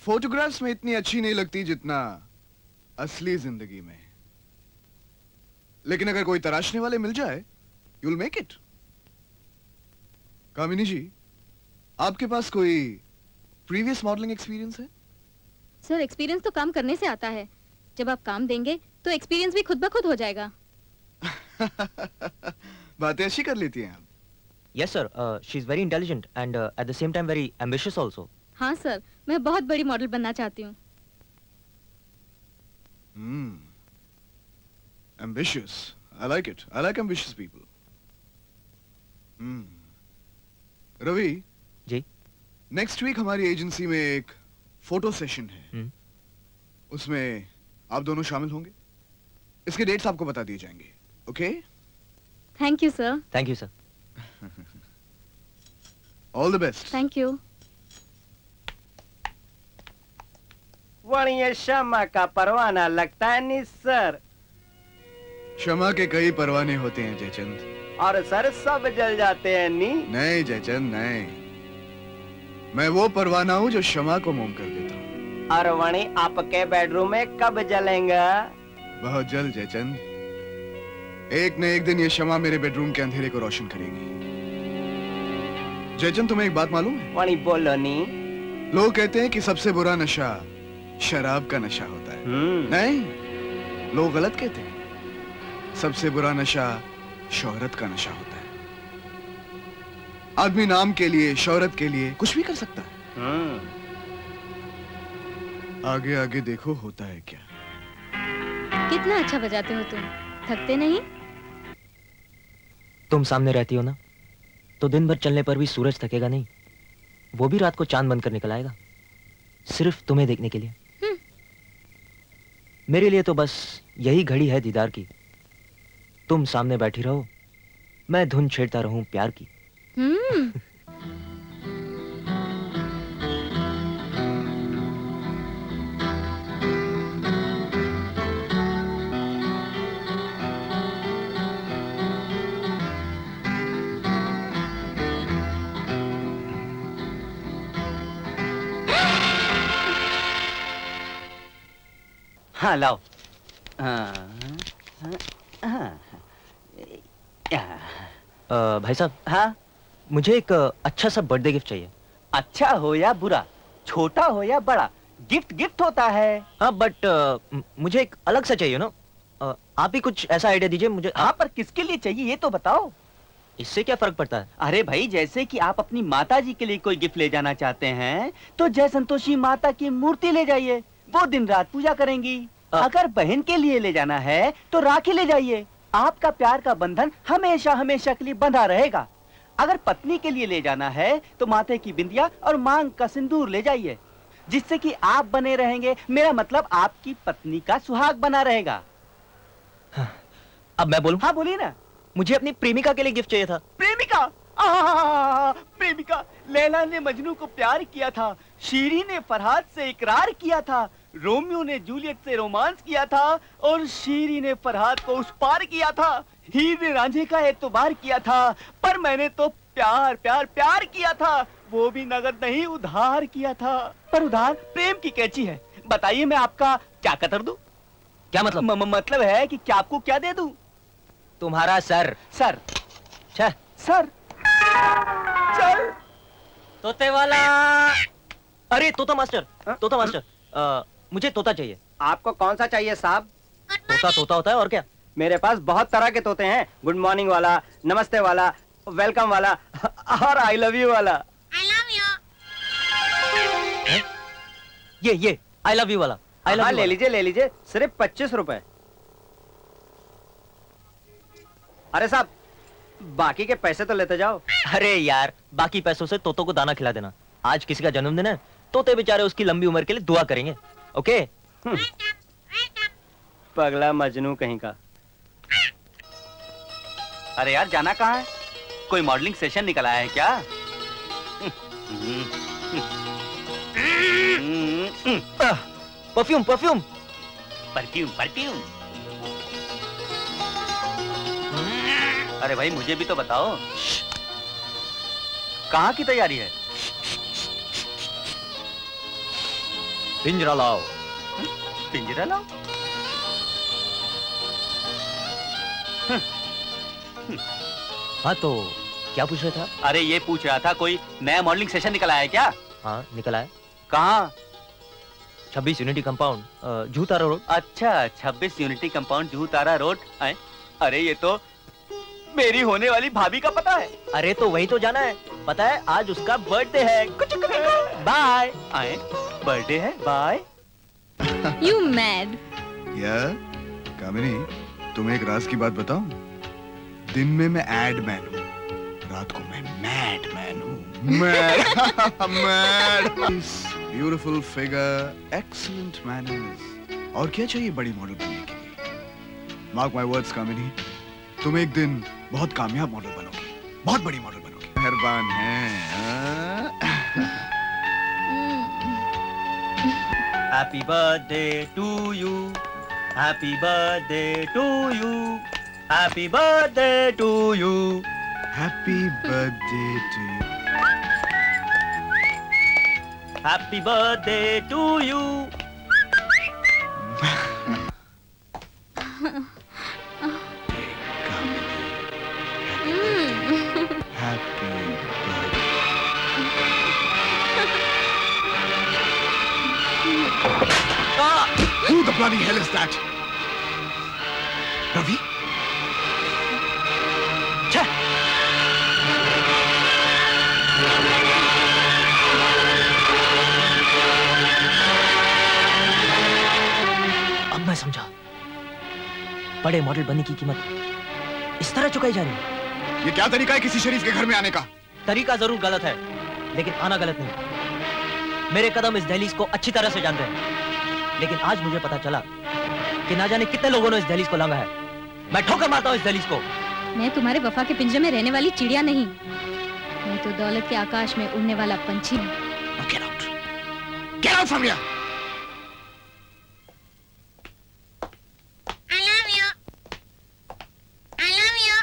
Photographs में इतनी अच्छी नहीं लगती जितना असली जिंदगी में। लेकिन अगर कोई तराशने वाले मिल जाए, you'll make it। कामिनी जी, आपके पास कोई प्रीवियस मॉडलिंग एक्सपीरियंस है? सर, एक्सपीरियंस तो काम करने से आता है। जब आप काम देंगे तो एक्सपीरियंस भी खुद ब खुद हो जाएगा। बातें अच्छी कर लेती हैं आप। Yes sir, she is very intelligent and at the same time very ambitious also. हाँ सर, मैं बहुत बड़ी मॉडल बनना चाहती हूँ। Ambitious. I like it. I like ambitious people. Ravi ji. Next week हमारी एजेंसी में एक फोटो सेशन है। उसमें आप दोनों शामिल होंगे। इसके डेट्स आपको बता दिए जाएंगे। Okay? Thank you sir. Thank you sir. All the best. Thank you. वणिये शमा का परवाना लगता है नी सर। क्षमा के कई परवाने होते हैं जयचंद। और सर सब जल जाते हैं नी। नहीं जयचंद नहीं, मैं वो परवाना हूँ जो क्षमा को मोम कर देता हूँ। और वणी आपके बेडरूम में कब जलेंगा? बहुत जल्द जयचंद। एक न एक दिन ये क्षमा मेरे बेडरूम के अंधेरे को रोशन करेगी। जयचंद, तुम्हें एक बात मालूम है? वणी बोलो नी। लोग कहते हैं कि सबसे बुरा नशा शराब का नशा होता है। नहीं, लोग गलत कहते हैं। सबसे बुरा नशा शोहरत का नशा होता है। आदमी नाम के लिए, शोहरत के लिए कुछ भी कर सकता है। आगे आगे देखो होता है क्या। कितना अच्छा बजाते हो तुम, थकते नहीं? तुम सामने रहती हो ना, तो दिन भर चलने पर भी सूरज थकेगा नहीं। वो भी रात को चांद बनकर निकल आएगा, सिर्फ तुम्हें देखने के लिए। मेरे लिए तो बस यही घड़ी है दीदार की। तुम सामने बैठी रहो, मैं धुन छेड़ता रहूं प्यार की। हाँ लाओ। भाई साहब, हाँ? मुझे एक अच्छा सा बर्थडे गिफ्ट चाहिए। अच्छा हो या बुरा, छोटा हो या बड़ा, गिफ्ट गिफ्ट होता है। हाँ बट मुझे एक अलग सा चाहिए ना। आप ही कुछ ऐसा आइडिया दीजिए मुझे। हाँ पर किसके लिए चाहिए ये तो बताओ। इससे क्या फर्क पड़ता है? अरे भाई, जैसे कि आप अपनी माता जी के लिए कोई गिफ्ट ले जाना चाहते हैं तो जय संतोषी माता की मूर्ति ले जाइए, वो दिन रात पूजा करेंगी। अगर बहन के लिए ले जाना है तो राखी ले जाइए, आपका प्यार का बंधन हमेशा हमेशा के लिए बंधा रहेगा। अगर पत्नी के लिए ले जाना है तो माथे की बिंदिया और मांग का सिंदूर ले जाइए, जिससे कि आप बने रहेंगे, मेरा मतलब आपकी पत्नी का सुहाग बना रहेगा। हाँ, अब मैं बोलूं? हाँ बोलिए ना। मुझे अपनी प्रेमिका के लिए गिफ्ट चाहिए था। प्रेमिका? प्रेमिका। लैला ने मजनू को प्यार किया था, शीरी ने फरहाद से इकरार किया था, रोमियो ने जूलियट से रोमांस किया था और शीरी ने फरहाद को उस पार किया था, हीर ने रांझे का एतबार किया था। पर मैंने तो प्यार प्यार प्यार किया था, वो भी नगद नहीं उधार किया था। पर उधार प्रेम की कैची है। बताइए मैं आपका क्या कतर दूं? क्या मतलब? मतलब है कि क्या आपको क्या दे दूं? तुम्हारा सर। सर? सर सर तोते वाला। अरे तोता मास्टर, तोता मास्टर, मुझे तोता चाहिए। आपको कौन सा चाहिए साहब? तोता तोता होता है और क्या? मेरे पास बहुत तरह के तोते हैं। गुड मॉर्निंग वाला, नमस्ते वाला, वेलकम वाला और आई लव यू वाला। I love you. ये आई लव यू वाला। आई लव हाँ, यू ले लीजिए, सिर्फ 25 रुपए। अरे साहब, बाकी के पैसे तो लेते जाओ। अरे यार, बाकी पैसों से तोतों को दाना खिला देना। आज किसी का जन्मदिन है, तोते बेचारे उसकी लंबी उम्र के लिए दुआ करेंगे। ओके? पगला मजनू कहीं का। अरे यार, जाना कहाँ है? कोई मॉडलिंग सेशन निकल आया है क्या? Perfume perfume perfume perfume. अरे भाई, मुझे भी तो बताओ, कहाँ की तैयारी है? पिंजरा लाओ। पिंजरा लाओ? हाँ तो क्या पूछ रहे था? अरे ये पूछ रहा था कोई नया मॉडलिंग सेशन निकल आया है क्या? हाँ निकल आया। कहाँ? 26 यूनिटी कंपाउंड जूतारा रोड। अच्छा 26 यूनिटी कंपाउंड जूतारा रोड। आए? अरे ये तो मेरी होने वाली भाभी का पता है। अरे तो वही तो जाना है। पता है आज उसका बर्थडे है। बाय। आए? बर्थडे है? बाय। You mad? या कामिनी, तुम्हें एक राज की बात बताऊं? दिन में मैं एड मैन हूँ, रात को मैं मैड मैन हूँ। Mad beautiful figure, excellent manners, और क्या चाहिए बड़ी मॉडल बनने के लिए? मार्क माय वर्ड्स कामिनी, तुम एक दिन बहुत कामयाब मॉडल बनोगी, बहुत बड़ी मॉडल बनोगी। मेहरबान है। Happy birthday to you. Happy birthday to you. Happy birthday to you. Happy birthday to you. Happy birthday to you. Happy birthday. Who the bloody hell is that? Ravi? छे! अब मैं समझा, बड़े model बनने की कीमत इस तरह चुकाई जा रही है। ये क्या तरीका है किसी शरीफ के घर में आने का? तरीका जरूर गलत है, लेकिन आना गलत नहीं। मेरे कदम इस दहलीज को अच्छी तरह से जानते हैं, लेकिन आज मुझे पता चला कि ना जाने कितने लोगों ने इस दहलीज को लांघा है। मैं ठोकर मारता हूँ इस दहलीज को। मैं तुम्हारे वफा के पिंजरे में रहने वाली चिड़िया नहीं, मैं तो दौलत के आकाश में उड़ने वाला पंछी हूँ। Get out! Get out from here! I love you. I love you.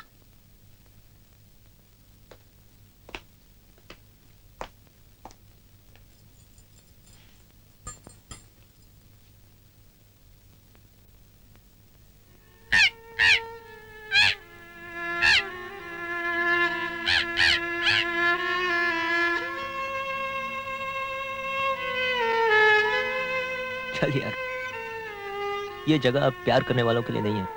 चल यार, ये जगह अब प्यार करने वालों के लिए नहीं है।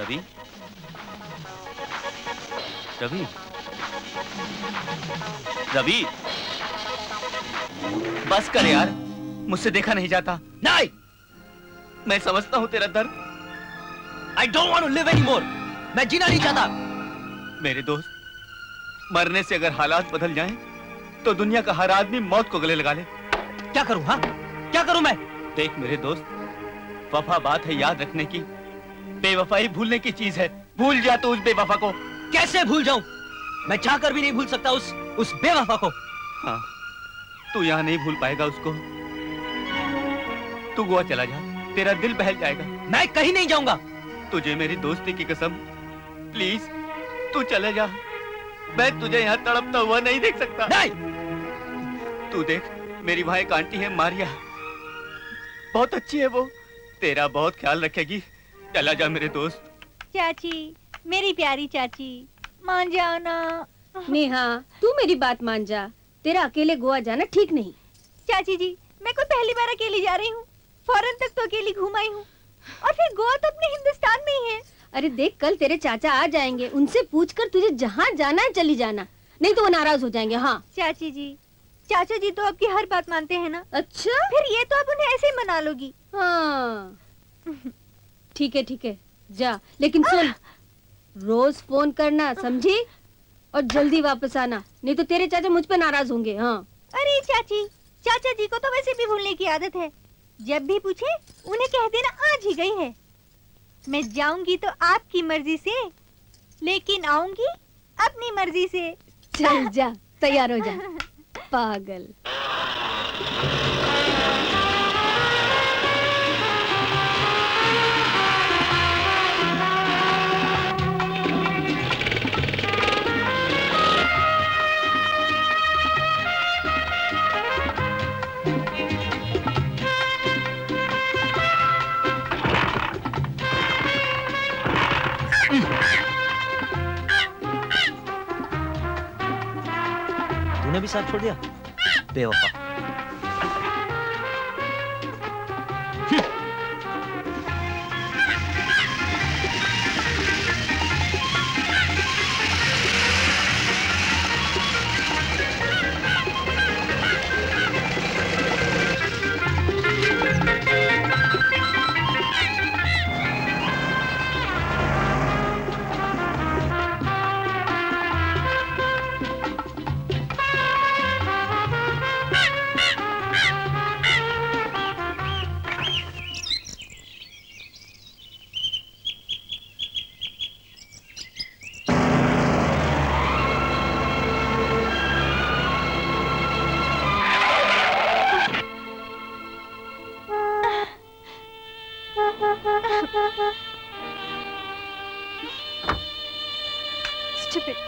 रवि, रवि, रवि, बस कर यार, मुझसे देखा नहीं जाता। नहीं, मैं समझता हूँ तेरा दर्द। I don't want to live anymore. मैं जीना नहीं चाहता। मेरे दोस्त, मरने से अगर हालात बदल जाएं, तो दुनिया का हर आदमी मौत को गले लगा ले। क्या करूं? हाँ, क्या करूं मैं? देख मेरे दोस्त, वफा बात है याद रखने की, बेवफाई भूलने की चीज है। भूल जा तू उस बेवफा को। कैसे भूल जाऊं? मैं चाहकर भी नहीं भूल सकता उस बेवफा को। हाँ, तू यहाँ नहीं भूल पाएगा उसको। तू गोवा चला जा, तेरा दिल बहल जाएगा। मैं कहीं नहीं जाऊंगा। तुझे मेरी दोस्ती की कसम, प्लीज तू चले जा। मैं तुझे यहाँ तड़पता हुआ नहीं देख सकता। नहीं। तू देख, मेरी वहाँ एक आंटी है मारिया, बहुत अच्छी है वो, तेरा बहुत ख्याल रखेगी। चला जा मेरे दोस्त। चाची, मेरी प्यारी चाची, मान जाओ ना। नेहा, तू मेरी बात मान जा, तेरा अकेले गोवा जाना ठीक नहीं। चाची जी, मैं कोई पहली बार अकेली जा रही हूँ, फॉरेन तक तो अकेली घूम आई हूँ, और फिर गोवा तो अपने हिंदुस्तान में ही है। अरे देख, कल तेरे चाचा आ जाएंगे, उनसे पूछकर तुझे जहाँ जाना है चली जाना, नहीं तो वो नाराज हो जाएंगे। हाँ चाची जी, चाचा जी तो आपकी हर बात मानते हैं ना। अच्छा, फिर ये तो आप उन्हें ऐसे ही मना लोगी। हाँ ठीक है, जा, लेकिन सुन, रोज फोन करना, समझी? और जल्दी वापस आना, नहीं तो तेरे चाचा मुझ पे नाराज होंगे। हाँ। अरे चाची, चाचा जी को तो वैसे भी भूलने की आदत है, जब भी पूछे उन्हें कह देना आज ही गई है। मैं जाऊंगी तो आपकी मर्जी से, लेकिन आऊंगी अपनी मर्जी से। चल जा, तैयार हो जा, पागल। तूने भी साथ छोड़ दिया, बेवफा। Stupid.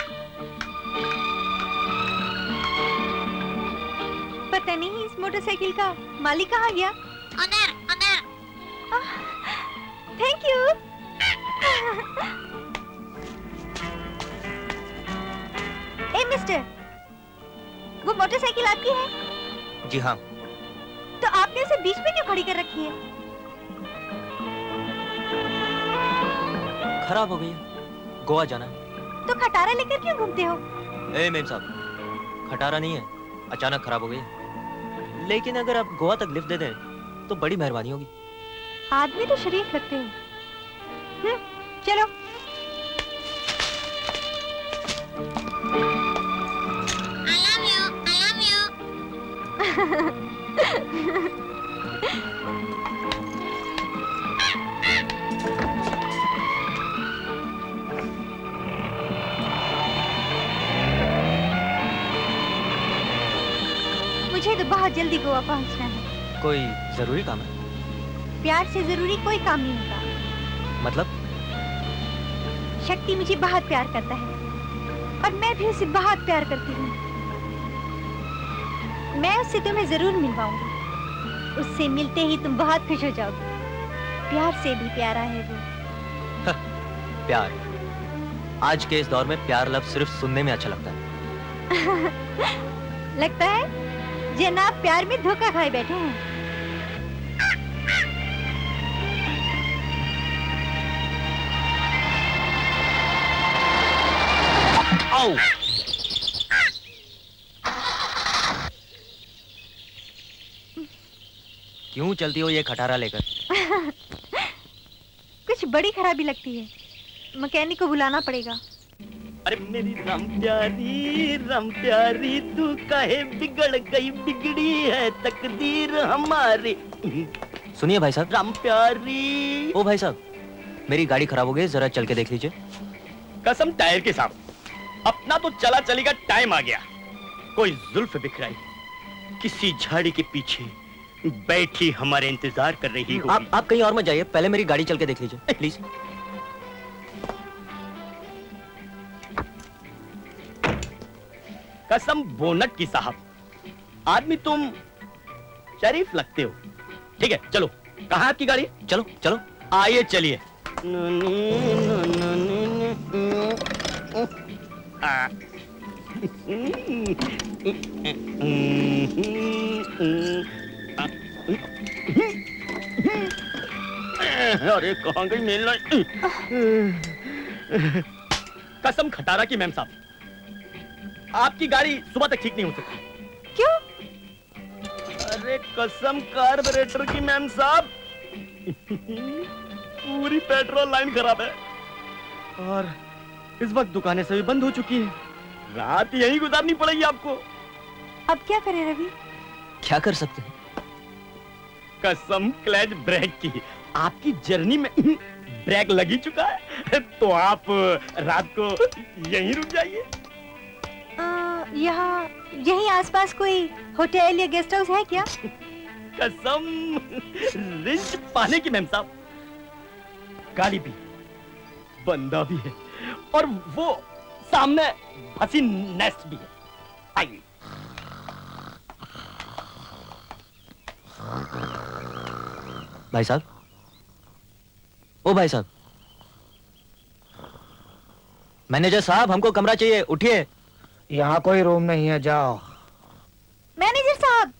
पता नहीं इस मोटरसाइकिल का मालिक कहाँ गया। Honor, honor. Thank you. A mister, वो मोटरसाइकिल आपकी है? जी हाँ। तो आपने उसे बीच में क्यों खड़ी कर रखी है? खराब हो गई है, गोवा जाना है। तो खटारा लेकर क्यों घूमते हो? ए मेम साहब, खटारा नहीं है, अचानक खराब हो गई है। लेकिन अगर आप गोवा तक लिफ्ट दे दें तो बड़ी मेहरबानी होगी। आदमी तो शरीफ लगते हो। चलो। I love you. I love you. मुझे तो बहुत जल्दी गोवा पहुंचना है। कोई जरूरी काम है? प्यार से जरूरी कोई काम नहीं होता। मतलब? शक्ति मुझे बहुत प्यार करता है और मैं भी उसे बहुत प्यार करती हूँ। मैं उससे तुम्हें जरूर मिलवाऊंगी। उससे मिलते ही तुम बहुत खुश हो जाओगे। प्यार से भी प्यारा है वो। प्यार? आज के इस दौर में प्यार लफ्ज सिर्फ सुनने में अच्छा लगता है। लगता है जनाब प्यार में धोखा खाए बैठे हैं। आओ! क्यों चलती हो ये खटारा लेकर? कुछ बड़ी खराबी लगती है, मैकेनिक को बुलाना पड़ेगा। अरे मेरी राम प्यारी तू काहे बिगड़ गई, बिगड़ी है तकदीर हमारी। सुनिए भाई साहब। राम प्यारी। ओ भाई साहब, मेरी गाड़ी खराब हो गई, जरा चल के देख लीजिए। कसम टायर के साहब, अपना तो चला चलेगा टाइम आ गया। कोई जुल्फ बिखराई किसी झाड़ी के पीछे बैठी हमारे इंतजार कर रही हो। आप कहीं और मत जाइए, पहले मेरी गाड़ी चल के देख लीजिए प्लीज। कसम बोनट की साहब, आदमी तुम शरीफ लगते हो। ठीक है चलो, कहाँ आपकी गाड़ी? चलो चलो आइए चलिए। अरे कहाँ गई मेल? कसम खटारा की मैम साहब, आपकी गाड़ी सुबह तक ठीक नहीं हो सकती। क्यों? अरे कसम कार्बोरेटर की मैम साहब, पूरी पेट्रोल लाइन खराब है और इस वक्त दुकानें सभी बंद हो चुकी हैं। रात यहीं गुजारनी पड़ेगी आपको। अब क्या करें रवि? क्या कर सकते हैं? कसम क्लच ब्रेक की। आपकी जर्नी में ब्रेक लग ही चुका है, तो आप रात को यहीं रुक जाइए। यहाँ यहीं आसपास कोई होटल या गेस्ट हाउस है क्या? कसम रिंच पाने की मैम साहब। गाड़ी भी, बंदा भी है, और वो सामने हसीन नेस्ट भी है। आइए। भाई साहब, ओ भाई साहब, मैनेजर साहब हमको कमरा चाहिए, उठिए। यहाँ कोई रूम नहीं है, जाओ। मैनेजर साहब,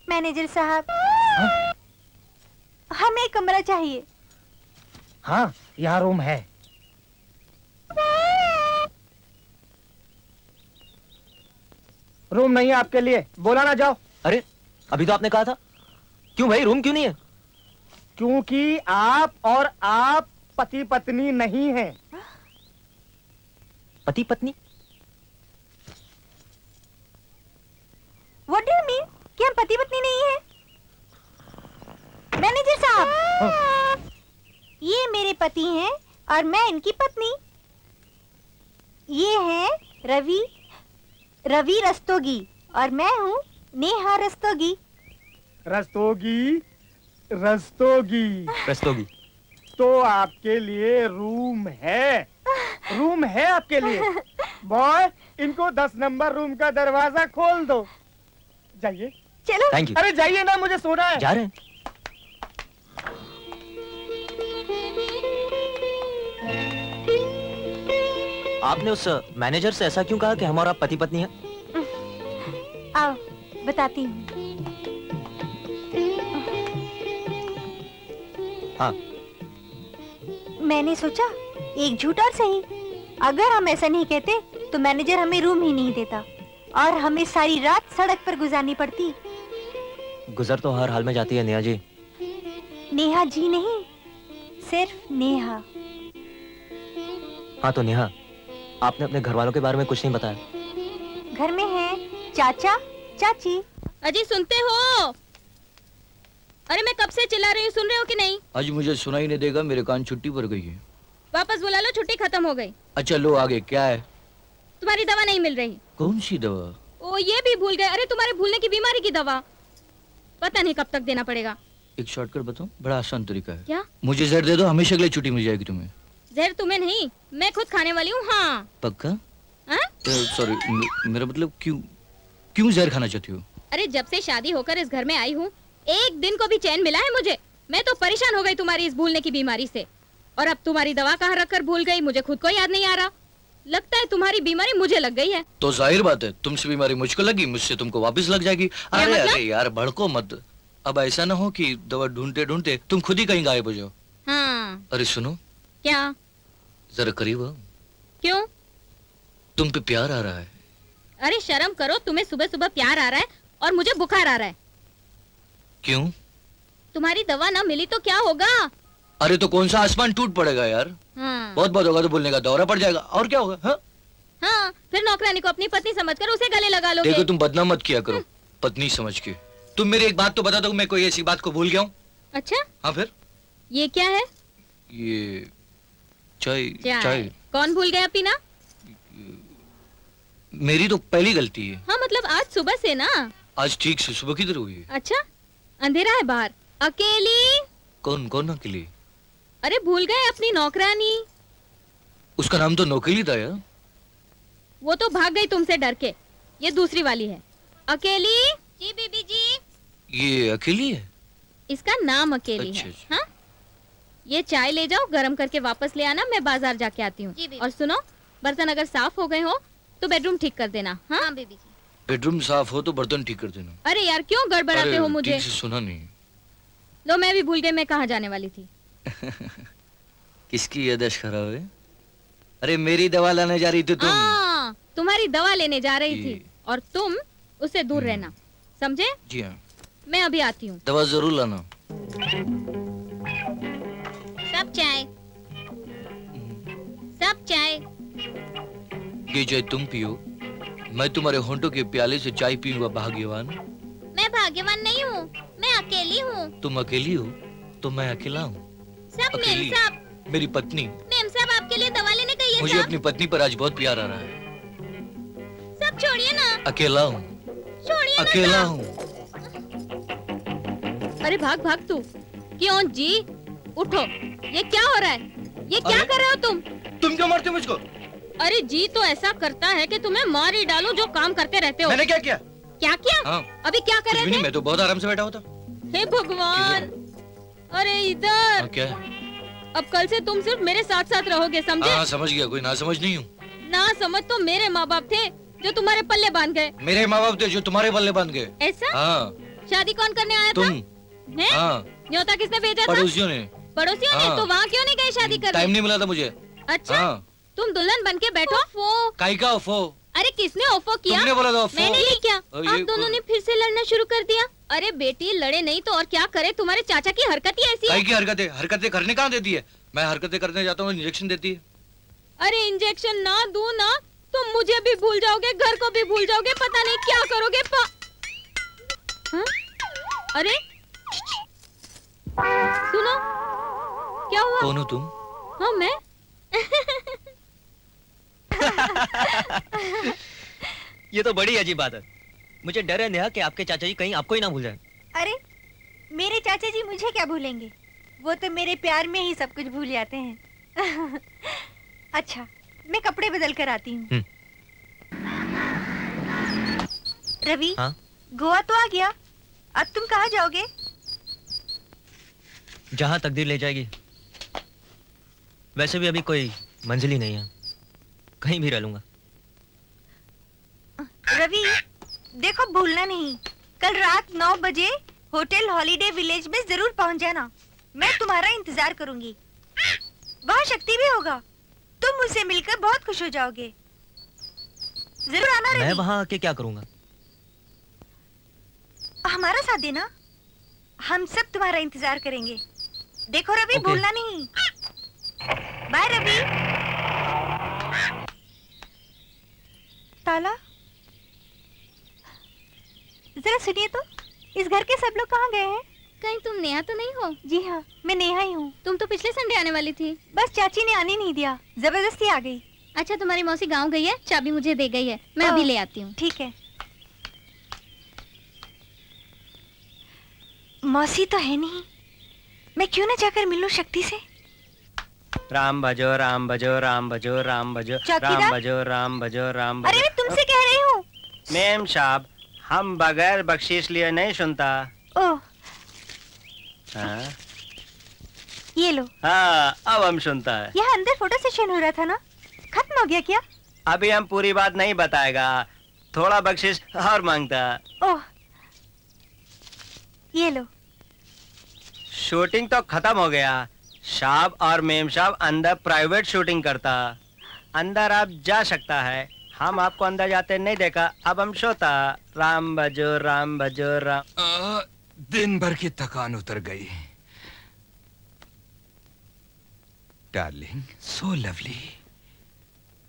मैनेजर साहब, हमें कमरा चाहिए। हाँ, यहाँ रूम है। रूम नहीं है आपके लिए, बोला ना, जाओ। अरे अभी तो आपने कहा था। क्यों भाई, रूम क्यों नहीं है? क्योंकि आप और आप पति पत्नी नहीं हैं। पति पत्नी? What do you mean? कि हम पति पत्नी नहीं है? मैनेजर साहब, ये मेरे पति हैं और मैं इनकी पत्नी। ये हैं रवि रस्तोगी और मैं हूँ नेहा रस्तोगी। रस्तोगी, रस्तोगी। रस्तोगी। तो आपके लिए रूम है, रूम है आपके लिए। बॉय, इनको 10 नंबर रूम का दरवाजा खोल दो। जाइए। चलो। Thank you. अरे जाइए ना, मुझे सोना है। जा रहे हैं। आपने उस मैनेजर से ऐसा क्यों कहा कि हम और आप पति पत्नी हैं? आओ बताती हूँ। हाँ। मैंने सोचा एक झूठ और सही। अगर हम ऐसा नहीं कहते तो मैनेजर हमें रूम ही नहीं देता और हमें सारी रात सड़क पर गुजारनी पड़ती। गुजर तो हर हाल में जाती है नेहा जी। नेहा जी नहीं, सिर्फ नेहा। हाँ तो नेहा, आपने अपने घर वालों के बारे में कुछ नहीं बताया। घर में है चाचा चाची। अजी सुनते हो? अरे मैं कब से चिल्ला रही हूँ, सुन रहे हो कि नहीं? आज मुझे सुनाई नहीं देगा, मेरे कान छुट्टी पर गई है। वापस बुला लो, छुट्टी खत्म हो गई। अच्छा लो आगे क्या है? तुम्हारी दवा नहीं मिल रही। कौन सी दवा? ओ ये भी भूल गए। अरे तुम्हारे भूलने की बीमारी की दवा पता नहीं कब तक देना पड़ेगा। एक शॉर्टकट बताओ, बड़ा आसान तरीका है। क्या? मुझे जहर दे दो, हमेशा के लिए छुट्टी मिल जाएगी तुम्हें। जहर तुम्हें नहीं, मैं खुद खाने वाली हूँ। हाँ पक्का? हाँ? सॉरी, मेरा मतलब क्यों जहर खाना चाहती हो? अरे जब से शादी होकर इस घर में आई हूँ, एक दिन को भी चैन मिला है मुझे। मैं तो परेशान हो गई तुम्हारी इस भूलने की बीमारी से। और अब तुम्हारी दवा कहाँ रख कर भूल गई, मुझे खुद को याद नहीं आ रहा। लगता है तुम्हारी बीमारी मुझे लग गई है। तो जाहिर बात है, तुमसे बीमारी मुझको लगी, मुझसे तुमको वापस लग जाएगी। अरे मतलब? अरे यार भड़को मत। अब ऐसा ना हो कि दवा ढूंढते ढूंढते तुम खुद ही कहीं गायब हो जाओ। हाँ। अरे सुनो, क्या? जरा करीब आओ। क्यों? तुम पे प्यार आ रहा है। अरे शर्म करो, तुम्हें सुबह सुबह प्यार आ रहा है और मुझे बुखार आ रहा है। क्यों? तुम्हारी दवा ना मिली तो क्या होगा? अरे तो कौन सा आसमान टूट पड़ेगा यार। हाँ। बहुत बहुत होगा तो बोलने का दौरा पड़ जाएगा, और क्या होगा? हाँ? हाँ, फिर नौकरानी को अपनी पत्नी समझकर उसे गले लगा लोगे। देखो तुम बदनाम मत किया करो पत्नी समझ के। तुम मेरी एक बात तो बता दो, मैं कोई ऐसी बात को भूल गया हूँ? अच्छा, हाँ फिर? ये क्या है? ये चाय। चाय। कौन भूल गया पीना? मेरी तो पहली गलती है। हाँ मतलब आज सुबह से ना। आज ठीक से सुबह किधर हुई है? अच्छा, अंधेरा है बाहर, अकेली। कौन अकेली? अरे भूल गए अपनी नौकरानी। उसका नाम तो नौकेली था यार। वो तो भाग गई तुमसे डर के। ये दूसरी वाली है, अकेली। जी बीबी जी। ये अकेली है? इसका नाम अकेली अच्छा, है। अच्छा। हाँ? ये चाय ले जाओ, गरम करके वापस ले आना, मैं बाजार जाके आती हूँ। और सुनो, बर्तन अगर साफ हो गए हो तो बेडरूम ठीक कर देना। हाँ बेबी जी। बेडरूम साफ हो तो बर्तन ठीक कर देना। अरे यार क्यों गड़बड़ाते अरे, हो मुझे? ठीक से सुना नहीं। लो मैं भी भूल गई मैं कहाँ जाने वाली थी। किसकी याददाश्त खराब है? अरे मेरी दवा लाने जा रही थी तुम। हाँ, तुम्हारी दवा लेने जा रही ये। थी और तुम उससे दूर रहना, समझे? जी हाँ, मैं अभी आती हूँ। दवा जरूर लाना। सब चाय, सब चाय। ये चाय तुम पियो, मैं तुम्हारे होंठों के प्याले से चाय पीऊंगा भाग्यवान। मैं भाग्यवान नहीं हूँ, मैं अकेली हूँ। तुम अकेली हो तो मैं अकेला हूँ। सब मेम अकेली साहब, मेरी पत्नी। मेम साहब आपके लिए दवा लेने गई है मुझे साहब। अपनी पत्नी पर आज बहुत प्यार आ रहा है। सब छोड़िए ना, अकेला हूँ, छोड़िए ना अकेला साहब। हूँ। अरे भाग भाग तू। क्यों जी? उठो। ये क्या हो रहा है? ये क्या अरे? कर रहे हो तुम? तुम क्यों मारते हो मुझको? अरे जी तो ऐसा करता है कि तुम्हें मार ही डालूं जो काम करते रहते हो। मैंने क्या किया? क्या किया? हाँ। अभी क्या कर कुछ रहे भी नहीं, थे? मैं तो बहुत आराम से बैठा होता। हे भगवान! अरे इधर। हाँ, क्या है? अब कल से तुम सिर्फ मेरे साथ साथ रहोगे, समझे? हाँ समझ गया, कोई ना समझ नहीं हूँ। ना समझ तो मेरे माँ बाप थे जो तुम्हारे पल्ले बांध गए। मेरे माँ बाप थे जो तुम्हारे बल्ले बांध गए। ऐसा? हाँ शादी कौन करने आया था? तुम। हैं? हाँ न्योता किसने भेजा था? पड़ोसियों ने। पड़ोसियों ने? हाँ। तो वहाँ क्यों नहीं गए शादी टाइम करने? नहीं मिला था मुझे। अच्छा, हाँ। तुम दुल्हन बन के बैठो। वो काई का ओफो? अरे किसने ओफो किया? तुमने बोला था ओफो। मैंने नहीं किया। और आप ये दोनों ने फिर से लड़ना शुरू कर दिया। अरे बेटी लड़े नहीं तो और क्या करे, तुम्हारे चाचा की हरकत ही ऐसी है। काई की हरकतें? हरकतें करने कहाँ देती है? मैं हरकतें करने जाता हूँ, इंजेक्शन देती है। अरे इंजेक्शन ना दूं ना, तुम मुझे भी भूल जाओगे, घर को भी भूल जाओगे, पता नहीं क्या करोगे। हाँ? अरे सुनो, क्या हुआ? कौन हो तुम? हाँ मैं। ये तो बड़ी अजीब बात है। मुझे डर है नेहा कि आपके चाचा जी कहीं आपको ही ना भूल जाए। अरे मेरे चाचा जी मुझे क्या भूलेंगे, वो तो मेरे प्यार में ही सब कुछ भूल जाते हैं। अच्छा मैं कपड़े बदल कर आती हूँ। रवि, हाँ? गोवा तो आ गया, अब तुम कहाँ जाओगे? जहाँ तकदीर ले जाएगी। वैसे भी अभी कोई मंजिल ही नहीं है, कहीं भी रह लूंगा। रवि देखो, भूलना नहीं, कल रात 9 बजे होटल हॉलीडे विलेज में जरूर पहुंच जाना। मैं तुम्हारा इंतजार करूंगी। वहाँ शक्ति भी होगा, तुम मुझसे मिलकर बहुत खुश हो जाओगे। जरूर आना मैं रवि। वहाँ आके क्या करूंगा? हमारा साथ देना, हम सब तुम्हारा इंतजार करेंगे। देखो रवि, ओके। भूलना नहीं। बाय रवि। ताला, जरा सुनिए तो, इस घर के सब लोग कहाँ गए हैं? कहीं तुम नेहा तो नहीं हो? जी हाँ, मैं नेहा ही हूँ। तुम तो पिछले संडे आने वाली थी। बस चाची ने आने नहीं दिया, जबरदस्ती आ गई। अच्छा, तुम्हारी मौसी गांव गई है, चाबी मुझे दे गई है, मैं अभी ओह, ले आती हूँ। ठीक है। मौसी तो है नहीं, मैं क्यों ना जाकर मिलूं शक्ति से? राम भजो राम भजो राम भजो राम भजो चौकीदार? राम भजो राम भजो राम अरे भजो। मैं तुमसे कह रही हूँ। मैम साहब, हम बगैर बख्शीश लिए नहीं सुनता। ओह, हाँ ये लो। हाँ, अब हम सुनता है। यहाँ अंदर फोटो सेशन हो रहा था ना, खत्म हो गया क्या? अभी हम पूरी बात नहीं बताएगा, थोड़ा बख्शीश और मांगता। ओह, ये लो। शूटिंग तो खत्म हो गया, साहब और मेम साहब अंदर प्राइवेट शूटिंग करता। अंदर आप जा सकता है, हम आपको अंदर जाते नहीं देखा। अब हम सोता। राम भजो राम भजो राम। दिन भर की थकान उतर गई। Darling, so lovely.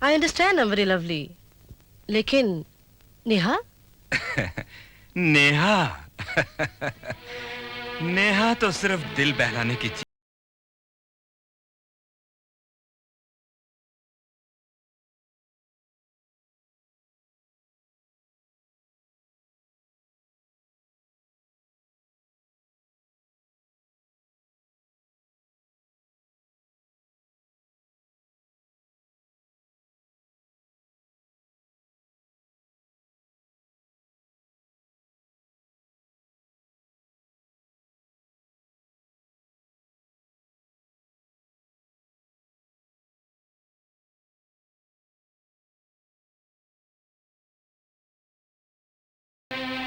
I understand, I am very lovely, लेकिन नेहा? नेहा नेहा तो सिर्फ दिल बहलाने की चीज।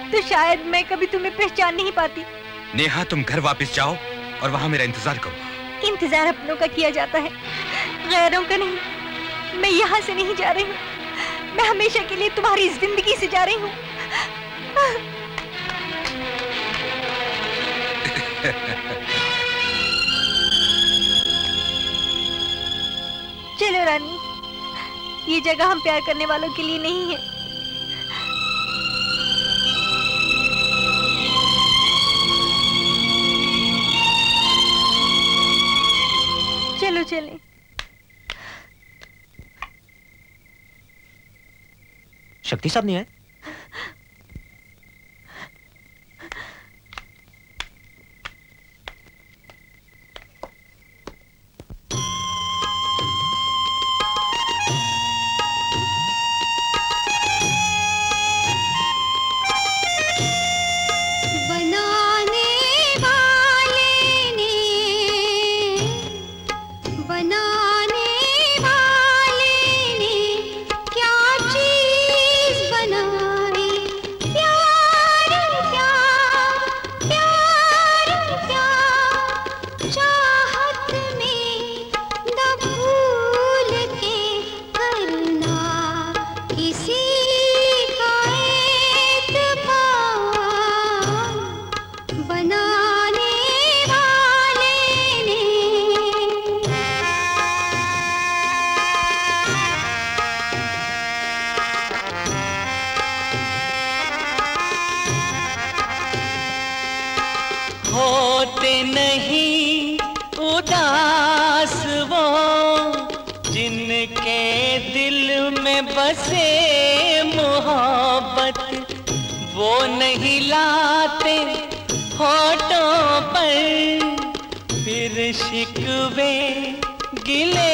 तो शायद मैं कभी तुम्हें पहचान नहीं पाती। नेहा, तुम घर वापस जाओ और वहां मेरा इंतजार करो। इंतजार अपनों का किया जाता है, गैरों का नहीं। मैं यहाँ से नहीं जा रही हूँ, मैं हमेशा के लिए तुम्हारी जिंदगी से जा रही हूँ। चलो रानी, ये जगह हम प्यार करने वालों के लिए नहीं है। शक्ति साहब नहीं आए? होते नहीं उदास वो जिनके दिल में बसे मोहब्बत, वो नहीं लाते होठों पर फिर शिकवे गिले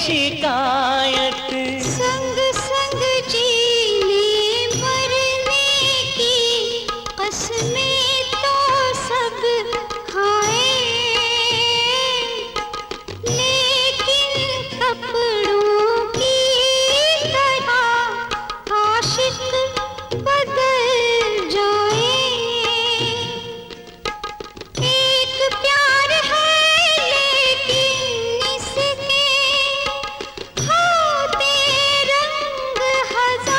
शिकायत। संग संग जीने मरने की कसमें तो सब खाए, लेकिन कपड़ों की तरह आशिक बदल जाए। एक प्यार है लेकिन इसके होते रंग हजार,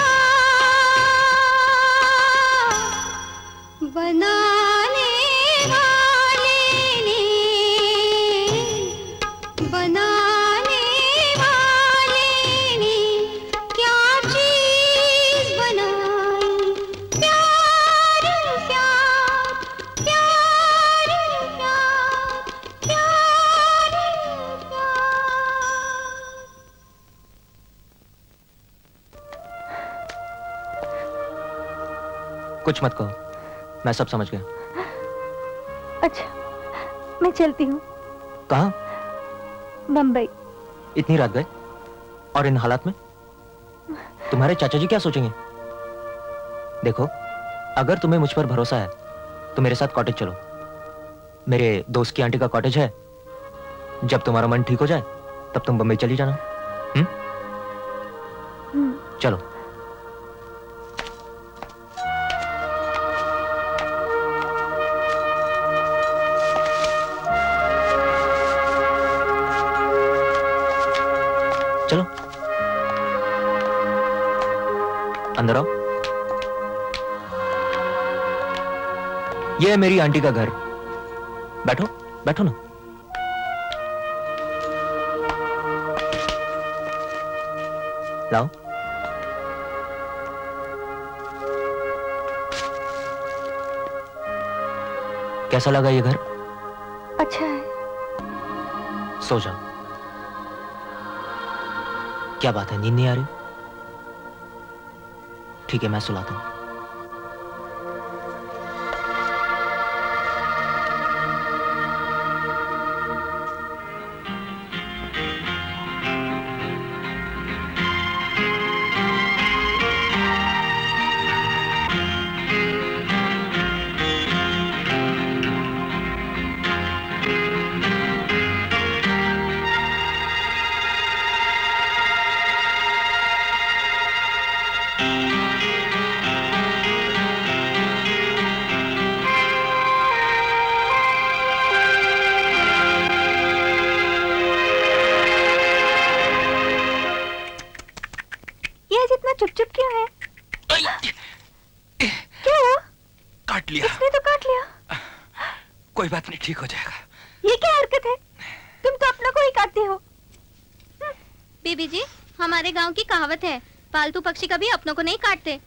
बनाने वाले ने क्या चीज बनाई। प्यार प्यार प्यार प्यार प्यार प्यार। कुछ मत कहो, मैं सब समझ गया। अच्छा, मैं चलती हूँ। कहाँ? मुंबई। इतनी रात गए और इन हालात में? तुम्हारे चाचा जी क्या सोचेंगे? देखो, अगर तुम्हें मुझ पर भरोसा है तो मेरे साथ कॉटेज चलो। मेरे दोस्त की आंटी का कॉटेज है। जब तुम्हारा मन ठीक हो जाए तब तुम बम्बई चली जाना। चलो। चलो अंदर आओ। ये है मेरी आंटी का घर। बैठो बैठो ना। लाओ। कैसा लगा ये घर? अच्छा है। सो जाओ। क्या बात है, नींद नहीं आ रही? ठीक है, मैं सुलाता हूं। चुप चुप क्यों है? क्या हुआ? काट लिया। इसने तो काट लिया। कोई बात नहीं, ठीक हो जाएगा। ये क्या हरकत है? तुम तो अपना को ही काटती हो। बीबी जी, हमारे गांव की कहावत है, पालतू पक्षी कभी अपनों को नहीं काटते।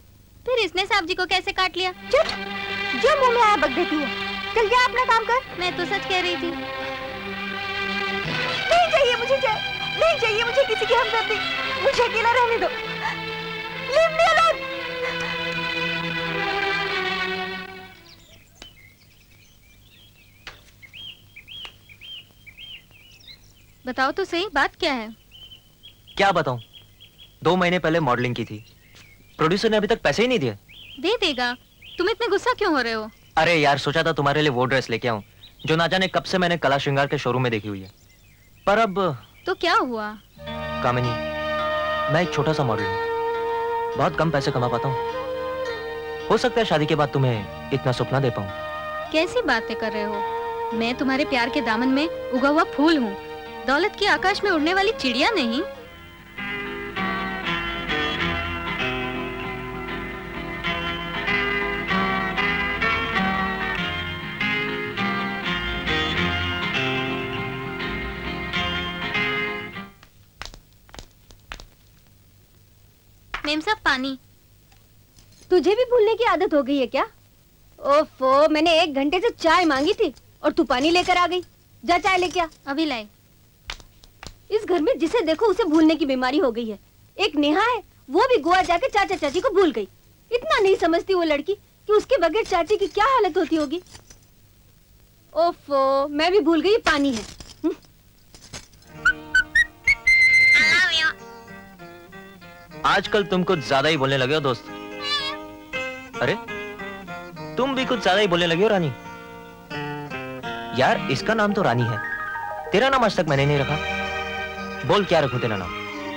फिर इसने साहब जी को कैसे काट लिया? चुप, जो मुंह में आया बक देती है। चल जा अपना काम कर। मैं तो सच कह रही थी। नहीं चाहिए मुझे नहीं चाहिए मुझे किसी की हमदर्दी। मुझे अकेला रहने दो। Leave me alone. बताओ तो सही, बात क्या है? क्या बताऊं? 2 महीने पहले मॉडलिंग की थी, प्रोड्यूसर ने अभी तक पैसे ही नहीं दिए। दे देगा। तुम इतने गुस्सा क्यों हो रहे हो? अरे यार, सोचा था तुम्हारे लिए वो ड्रेस लेके आऊं जो ना जाने कब से मैंने कला श्रृंगार के शोरूम में देखी हुई है, पर अब। तो क्या हुआ? कामिनी, मैं एक छोटा सा मॉडल हूँ, बहुत कम पैसे कमा पाता हूँ। हो सकता है शादी के बाद तुम्हें इतना सपना दे पाऊँ। कैसी बातें कर रहे हो? मैं तुम्हारे प्यार के दामन में उगा हुआ फूल हूँ, दौलत के आकाश में उड़ने वाली चिड़िया नहीं। मेम साहब, पानी। तुझे भी भूलने की आदत हो गई है क्या? ओफो, मैंने 1 घंटे से चाय मांगी थी और तू पानी लेकर आ गई। जा चाय लेके आ। अभी लाए। इस घर में जिसे देखो उसे भूलने की बीमारी हो गई है। एक नेहा है, वो भी गोवा जाके चाचा चाची को भूल गई। इतना नहीं समझती वो लड़की कि उसके बगैर चाची की क्या हालत होती होगी। ओफो, मैं भी भूल गई पानी है। आजकल तुम कुछ ज्यादा ही बोलने लगे हो दोस्त। अरे, तुम भी कुछ ज्यादा ही बोलने लगे हो रानी। यार, इसका नाम तो रानी है, तेरा नाम आज तक मैंने नहीं रखा। बोल, क्या रखूं तेरा नाम?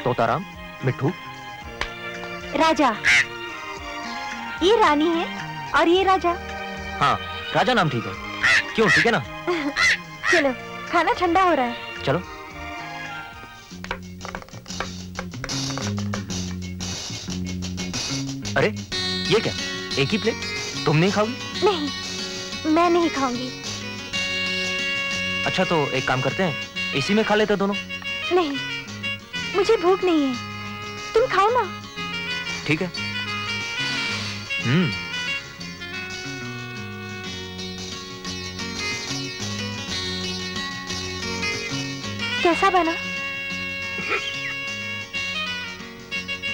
तोताराम, मिट्ठू, राजा। ये रानी है और ये राजा। हाँ, राजा नाम ठीक है। क्यों, ठीक है ना? चलो, खाना ठंडा हो रहा है। चलो। अरे, ये क्या? एक ही प्लेट? तुम नहीं खाओगी? नहीं, मैं नहीं खाऊंगी। अच्छा, तो एक काम करते हैं, इसी में खा लेते दोनों। नहीं, मुझे भूख नहीं है, तुम खाओ ना। ठीक है। कैसा बना?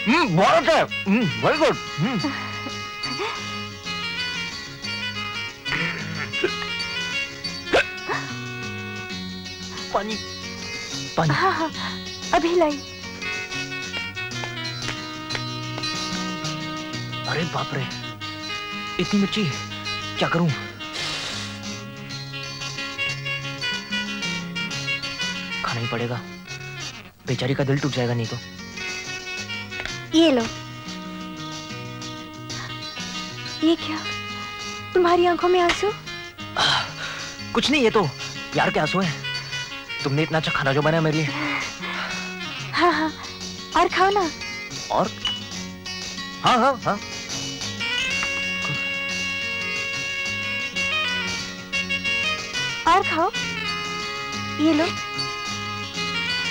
बहुत है। Very good. पानी, पानी। हाँ हाँ, अभी लाई। अरे बाप रे, इतनी मिर्ची, क्या करूं? खाना ही पड़ेगा, बेचारी का दिल टूट जाएगा नहीं तो। ये लो। ये क्या? तुम्हारी आंखों में आंसू? कुछ नहीं, ये तो प्यार के आंसू हैं। तुमने इतना अच्छा खाना जो बनाया मेरे लिए। हाँ हाँ, और खाओ ना। और? हाँ हाँ हाँ। और खाओ। ये लो,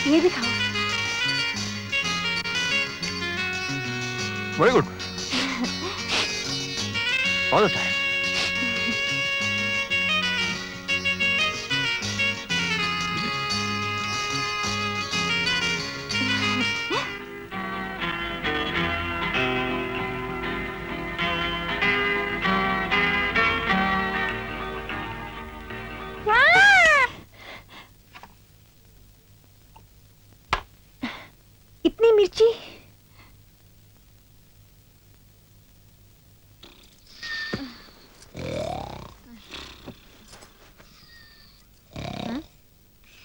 ये भी खाओ। वेरी गुड, बहुत अच्छा है। इतनी मिर्ची?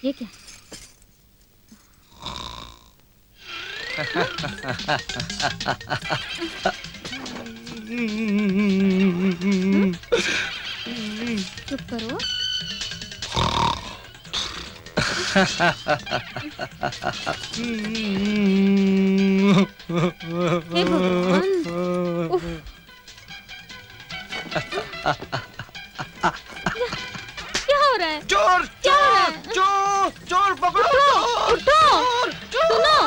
ये क्या? चुप करो। हे भगवान, उफ। क्या हो रहा है? चोर, क्या हो रहा है? चोर, चोर पकड़ो। उठो, सुनो।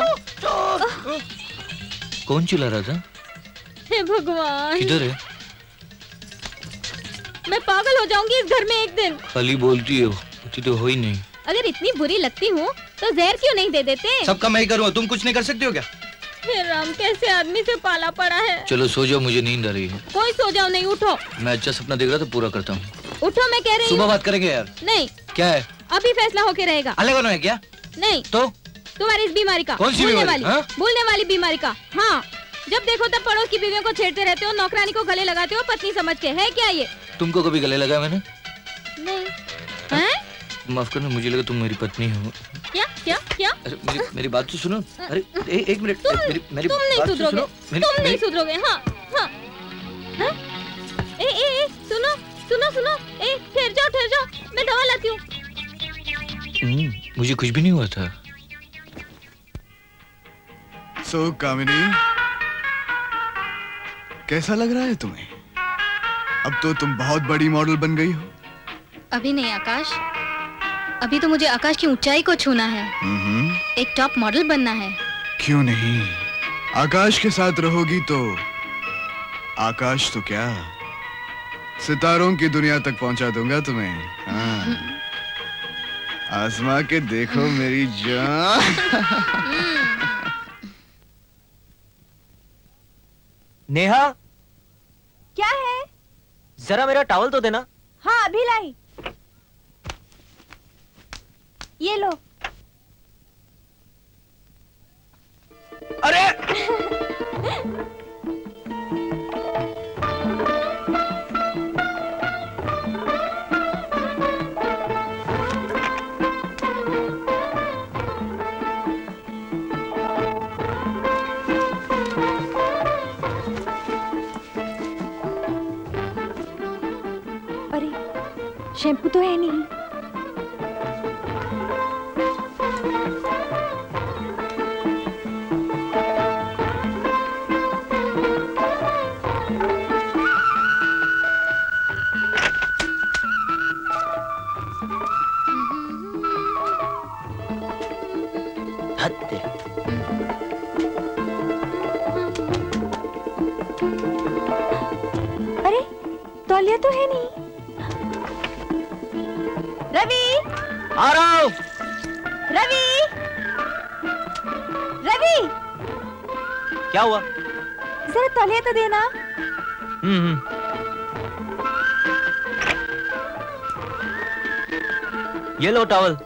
कौन चिल्ला रहा था? हे भगवान, किधर है? मैं पागल हो जाऊंगी इस घर में एक दिन। खाली बोलती हो, होती तो हो ही नहीं। अगर इतनी बुरी लगती हूँ तो जहर क्यों नहीं दे देते? सबका मैं ही करूँ, तुम कुछ नहीं कर सकते हो क्या? हे राम, कैसे आदमी से पाला पड़ा है। चलो सो जाओ, मुझे नींद आ रही है। कोई सो जाओ नहीं, उठो। मैं अच्छा सपना देख रहा था, पूरा करता हूँ। उठो, मैं कह रही सुबह हूँ। बात करेंगे यार। नहीं, क्या है? अभी फैसला होके रहेगा। अलग होना है क्या? नहीं तो तुम्हारी इस बीमारी का, कौन सी भूलने बीमारी? वाली, हाँ? भूलने वाली बीमारी का। हाँ, जब देखो तब पड़ोस की बीवियों को छेड़ते रहते हो, नौकरानी को गले लगाते हो पत्नी समझ के, है क्या ये? तुमको कभी गले लगा मैंने? नहीं। हैं? माफ करना, मुझे लगा तुम मेरी पत्नी हो। क्या क्या क्या? अरे मेरी बात तो सुनो। अरे एक मिनट, मेरी तुम नहीं बात तो सुधरोगे, सुनो। तुम नहीं सुधरोगे। हाँ हाँ हाँ? ए सुनो सुनो सुनो, ए ठहर जाओ, मैं दवा लाती हूँ। मुझे कुछ भी नहीं हुआ था। सो कामिनी, कैसा लग रहा है तुम्हें? अब तो तुम बहुत बड़ी मॉडल बन गई हो। अभी नहीं आकाश, अभी तो मुझे आकाश की ऊंचाई को छूना है, एक टॉप मॉडल बनना है। क्यों नहीं, आकाश के साथ रहोगी तो आकाश तो क्या, सितारों की दुनिया तक पहुंचा दूंगा तुम्हें। हाँ, आजमा के देखो मेरी जान। नेहा, क्या है? जरा मेरा टॉवल तो देना। हाँ अभी लाई। ये लो। अरे अरे शैम्पू तो है नहीं। हत्ते। अरे तौलिया तो है नहीं। रवि, आ रहा हूँ। रवि, रवि, क्या हुआ? जरा तौलिया तो देना। ये लो टॉवल।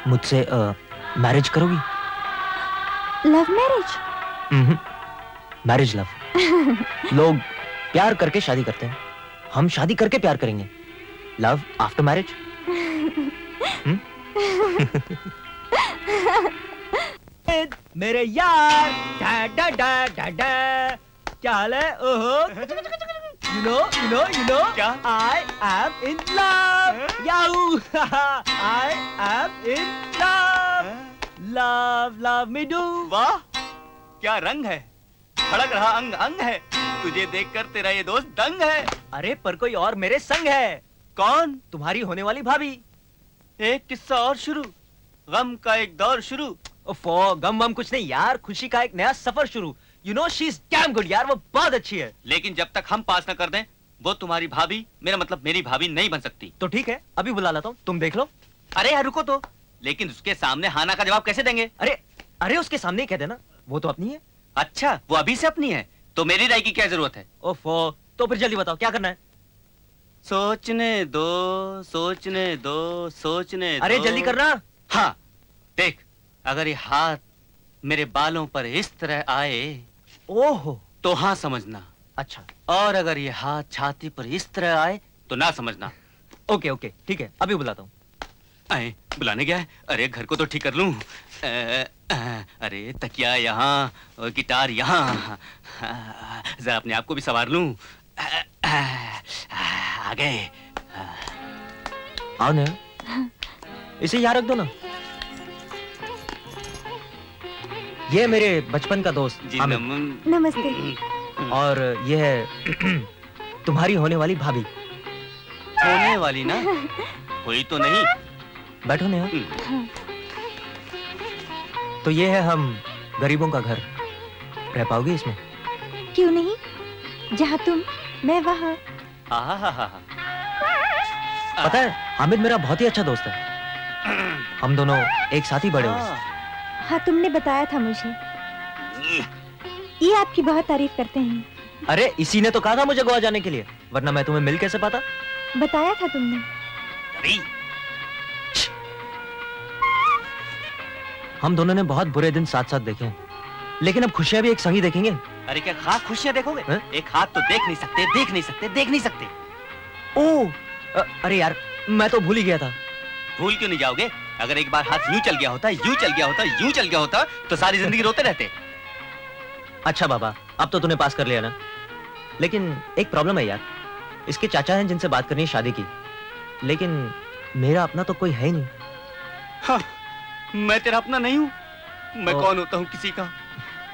मुझसे मैरिज करोगी? Love marriage? Marriage love. लोग प्यार करके शादी करते हैं, हम शादी करके प्यार करेंगे। Love after marriage. मेरे यार, डा डा डा डा डा, क्या हाल है? ओहो, you know, क्या? I am in love. Yahoo! I am in love. Love me do. वाह, क्या रंग है, धड़क रहा अंग अंग है, तुझे देखकर तेरा ये दोस्त दंग है। अरे पर कोई और मेरे संग है। कौन? तुम्हारी होने वाली भाभी। एक किस्सा और शुरू, गम का एक दौर शुरू। ओफो, गम वम कुछ नहीं यार, खुशी का एक नया सफर शुरू। You know she is damn good यार, वो बहुत अच्छी है। लेकिन जब तक हम पास न कर दें, वो तुम्हारी भाभी, मेरा मतलब मेरी भाभी नहीं बन सकती। तो ठीक है, अभी बुला लाता हूँ, तुम देख लो। अरे यार रुको तो, लेकिन उसके सामने हाना का जवाब कैसे देंगे? अरे उसके सामने ही कह देना, वो तो अपनी है। अच्छा, वो अभी से अपनी है, तो मेरी राय की क्या जरूरत है? ओफो, तो फिर जल्दी बताओ क्या करना है। सोचने दो, सोचने दो, सोचने दो। अरे जल्दी करना। हाँ, देख, अगर ये हाथ मेरे बालों पर इस तरह आए, ओहो, तो हाँ समझना। अच्छा, और अगर ये हाथ छाती पर इस तरह आए, तो ना समझना। ओके ओके, ठीक है, अभी बुलाता हूँ। आए, बुलाने गया है? अरे घर को तो ठीक कर लूं। अरे तकिया यहाँ और गिटार यहाँ। जरा अपने आप को भी संवार लूं। आ गए। आओ ना, इसे यहाँ रख दो ना। ये मेरे बचपन का दोस्त जी हामिद। नमस्ते। और ये है तुम्हारी होने वाली भाभी। होने वाली ना, कोई तो नहीं। बैठो नेहा। तो ये है हम गरीबों का घर। रह पाओगे इसमें? क्यों नहीं, जहाँ तुम मैं वहाँ। पता है हामिद मेरा बहुत ही अच्छा दोस्त है। हम दोनों एक साथ ही बड़े हुए। हाँ, तुमने बताया था मुझे। ये आपकी बहुत तारीफ करते हैं। अरे इसी ने तो कहा था मुझे गोवा जाने के लिए, वरना मैं तुम्हें मिल कैसे पाता? बताया था तुमने। हम दोनों ने बहुत बुरे दिन साथ साथ देखे हैं, लेकिन अब खुशियां भी एक संग ही देखेंगे। अरे क्या खास खुशियां देखोगे? एक हाथ तो देख नहीं सकते, देख नहीं सकते, देख नहीं सकते। ओह अरे यार, मैं तो भूल ही गया था। भूल क्यों नहीं जाओगे? अगर एक बार हाथ यूं चल गया होता, यूं चल गया होता, यूं चल गया होता, तो सारी जिंदगी रोते रहते। अच्छा बाबा, अब तो तूने पास कर लिया ना। लेकिन एक प्रॉब्लम है यार, इसके चाचा हैं जिनसे बात करनी है शादी की, लेकिन मेरा अपना तो कोई है ही नहीं। हाँ, मैं तेरा अपना नहीं हूँ। मैं कौन होता हूँ किसी का?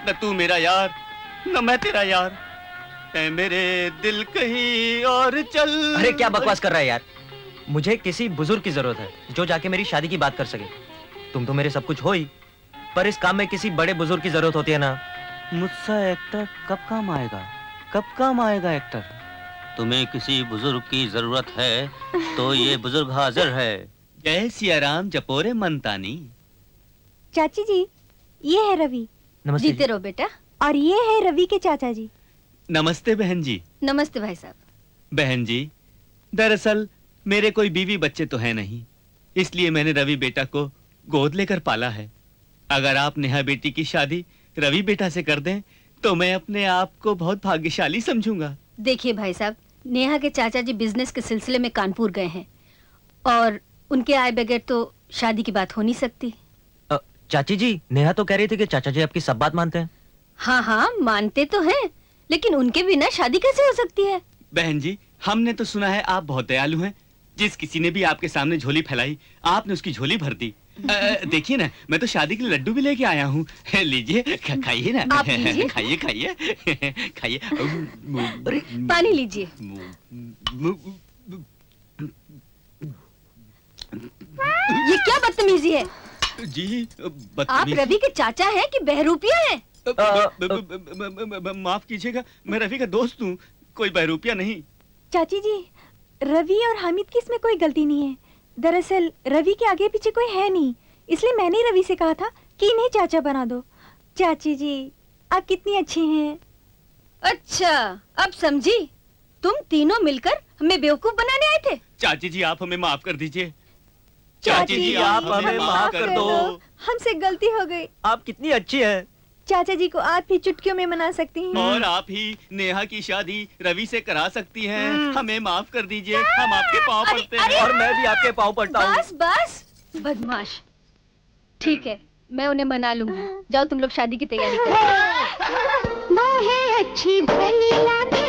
न तू मेरा यार, न मैं तेरा यार। ऐ मेरे दिल कहीं और चल। अरे क्या बकवास कर रहा है यार? मुझे किसी बुजुर्ग की जरूरत है जो जाके मेरी शादी की बात कर सके। तुम तो मेरे सब कुछ हो ही, पर इस काम में किसी बड़े बुजुर्ग की जरूरत होती है ना। मुझसे एक्टर कब काम आएगा? कब काम आएगा एक्टर? तुम्हें किसी बुजुर्ग की जरूरत है तो ये बुजुर्ग हाजिर है। जय सिया राम जपोरे मनतानी। चाची जी, ये है रवि। नमस्ते। जीते रहो बेटा। और ये है रवि के चाचा जी। नमस्ते बहन जी। नमस्ते भाई साहब। बहन जी, दरअसल मेरे कोई बीवी बच्चे तो है नहीं, इसलिए मैंने रवि बेटा को गोद लेकर पाला है। अगर आप नेहा बेटी की शादी रवि बेटा से कर दें तो मैं अपने आप को बहुत भाग्यशाली समझूंगा। देखिए भाई साहब, नेहा के चाचा जी बिजनेस के सिलसिले में कानपुर गए हैं और उनके आए बगैर तो शादी की बात हो नहीं सकती। चाची जी, नेहा तो कह रही थी कि चाचा जी आपकी सब बात मानते हैं। हाँ हाँ, मानते तो हैं, लेकिन उनके बिना शादी कैसे हो सकती है? बहन जी, हमने तो सुना है आप बहुत दयालु हैं। जिस किसी ने भी आपके सामने झोली फैलाई, आपने उसकी झोली भर दी। देखिए ना, मैं तो शादी के लिए लड्डू भी लेके आया हूँ। लीजिए, खाइए ना। आप लीजिए। खाइए खाइए खाइए। पानी लीजिए। ये क्या बदतमीजी है? जी आप रवि के चाचा हैं कि बहरूपिया हैं? माफ कीजिएगा, मैं रवि का दोस्त हूँ, कोई बहरूपिया नहीं। चाची जी, रवि और हामिद की इसमें कोई गलती नहीं है। दरअसल रवि के आगे पीछे कोई है नहीं, इसलिए मैंने रवि से कहा था कि इन्हें चाचा बना दो। चाची जी, आप कितनी अच्छी हैं। अच्छा, अब समझी। तुम तीनों मिलकर हमें बेवकूफ बनाने आए थे। चाची जी, आप हमें माफ कर दीजिए। चाची जी, आप हमें माफ कर दो। हमसे गलती हो गई। आप कितनी अच्छी है। चाचा जी को आप ही चुटकियों में मना सकती हैं। और आप ही नेहा की शादी रवि से करा सकती हैं। हमें माफ कर दीजिए, हम आपके पाँव पड़ते हैं। और मैं भी आपके पाँव पड़ता हूँ। बस बस, बदमाश। ठीक है, मैं उन्हें मना लूंगी। जाओ तुम लोग शादी की तैयारी करो। अच्छी भली लागे।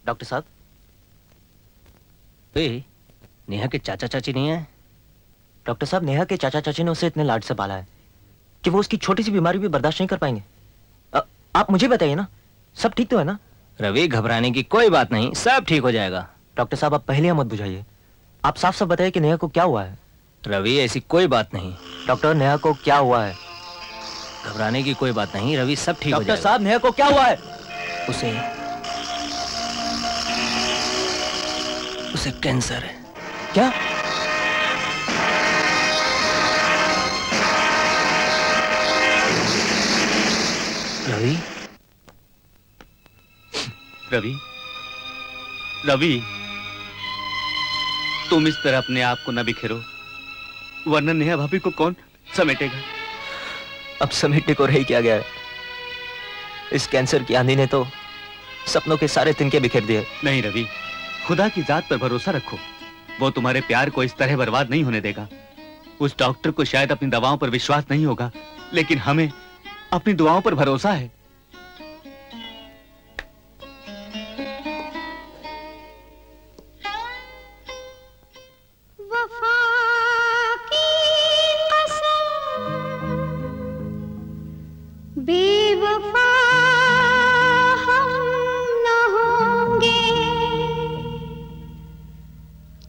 डॉक्टर साहब, नेहा के चाचा चाची नहीं है? डॉक्टर साहब, नेहा के चाचा चाची ने उसे इतने लाड से पाला है कि वो उसकी छोटी सी बीमारी भी बर्दाश्त नहीं कर पाएंगे। आप मुझे बताइए ना, सब ठीक तो है ना? रवि, घबराने की कोई बात नहीं, सब ठीक हो जाएगा। डॉक्टर साहब, आप पहले मत बुझाइए, आप साफ साफ बताइए कि नेहा को क्या हुआ है। रवि, ऐसी कोई बात नहीं। डॉक्टर, नेहा को क्या हुआ है? घबराने की कोई बात नहीं रवि, सब ठीक हो डॉक्टर जाएगा। साहब, नेहा को क्या हुआ है? उसे कैंसर है। क्या? रवि, रवि, रवि, तुम इस तरह अपने आप को न बिखेरो, वरना नेहा भाभी को कौन समेटेगा? अब समेटने को रह क्या गया है? इस कैंसर की आंधी ने तो सपनों के सारे तिनके बिखेर दिए। नहीं रवि, खुदा की जात पर भरोसा रखो, वो तुम्हारे प्यार को इस तरह बर्बाद नहीं होने देगा। उस डॉक्टर को शायद अपनी दवाओं पर विश्वास नहीं होगा, लेकिन हमें अपनी दुआओं पर भरोसा है। बेवफा हम न होंगे,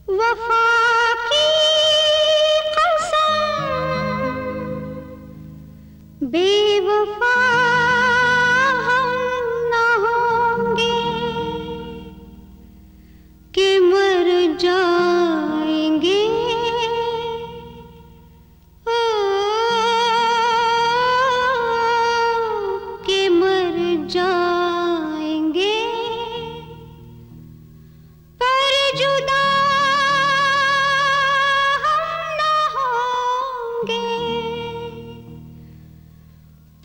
वफा की कसम, बेवफा हम न होंगे कि मर जाएंगे। जाएंगे पर जुदा हम न होंगे,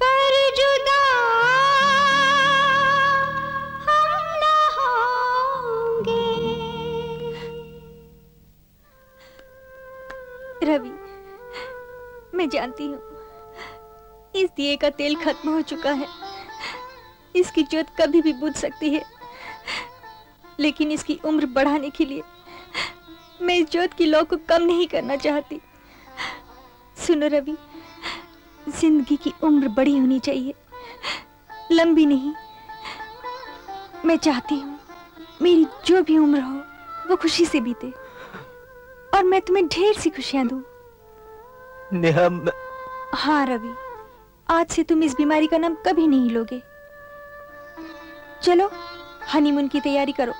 पर जुदा हम न होंगे। रवि, मैं जानती हूँ इस दिए का तेल खत्म हो चुका है, इसकी ज्योत कभी भी बुझ सकती है, लेकिन इसकी उम्र बढ़ाने के लिए मैं इस ज्योत की लौ को कम नहीं करना चाहती। सुनो रवि, जिंदगी की उम्र बड़ी होनी चाहिए, लंबी नहीं। मैं चाहती हूँ मेरी जो भी उम्र हो वो खुशी से बीते और मैं तुम्हें ढेर सी खुशियां दूं। नेहा, हाँ रवि, आज से तुम इस बीमारी का नाम कभी नहीं लोगे। चलो हनीमून की तैयारी करो।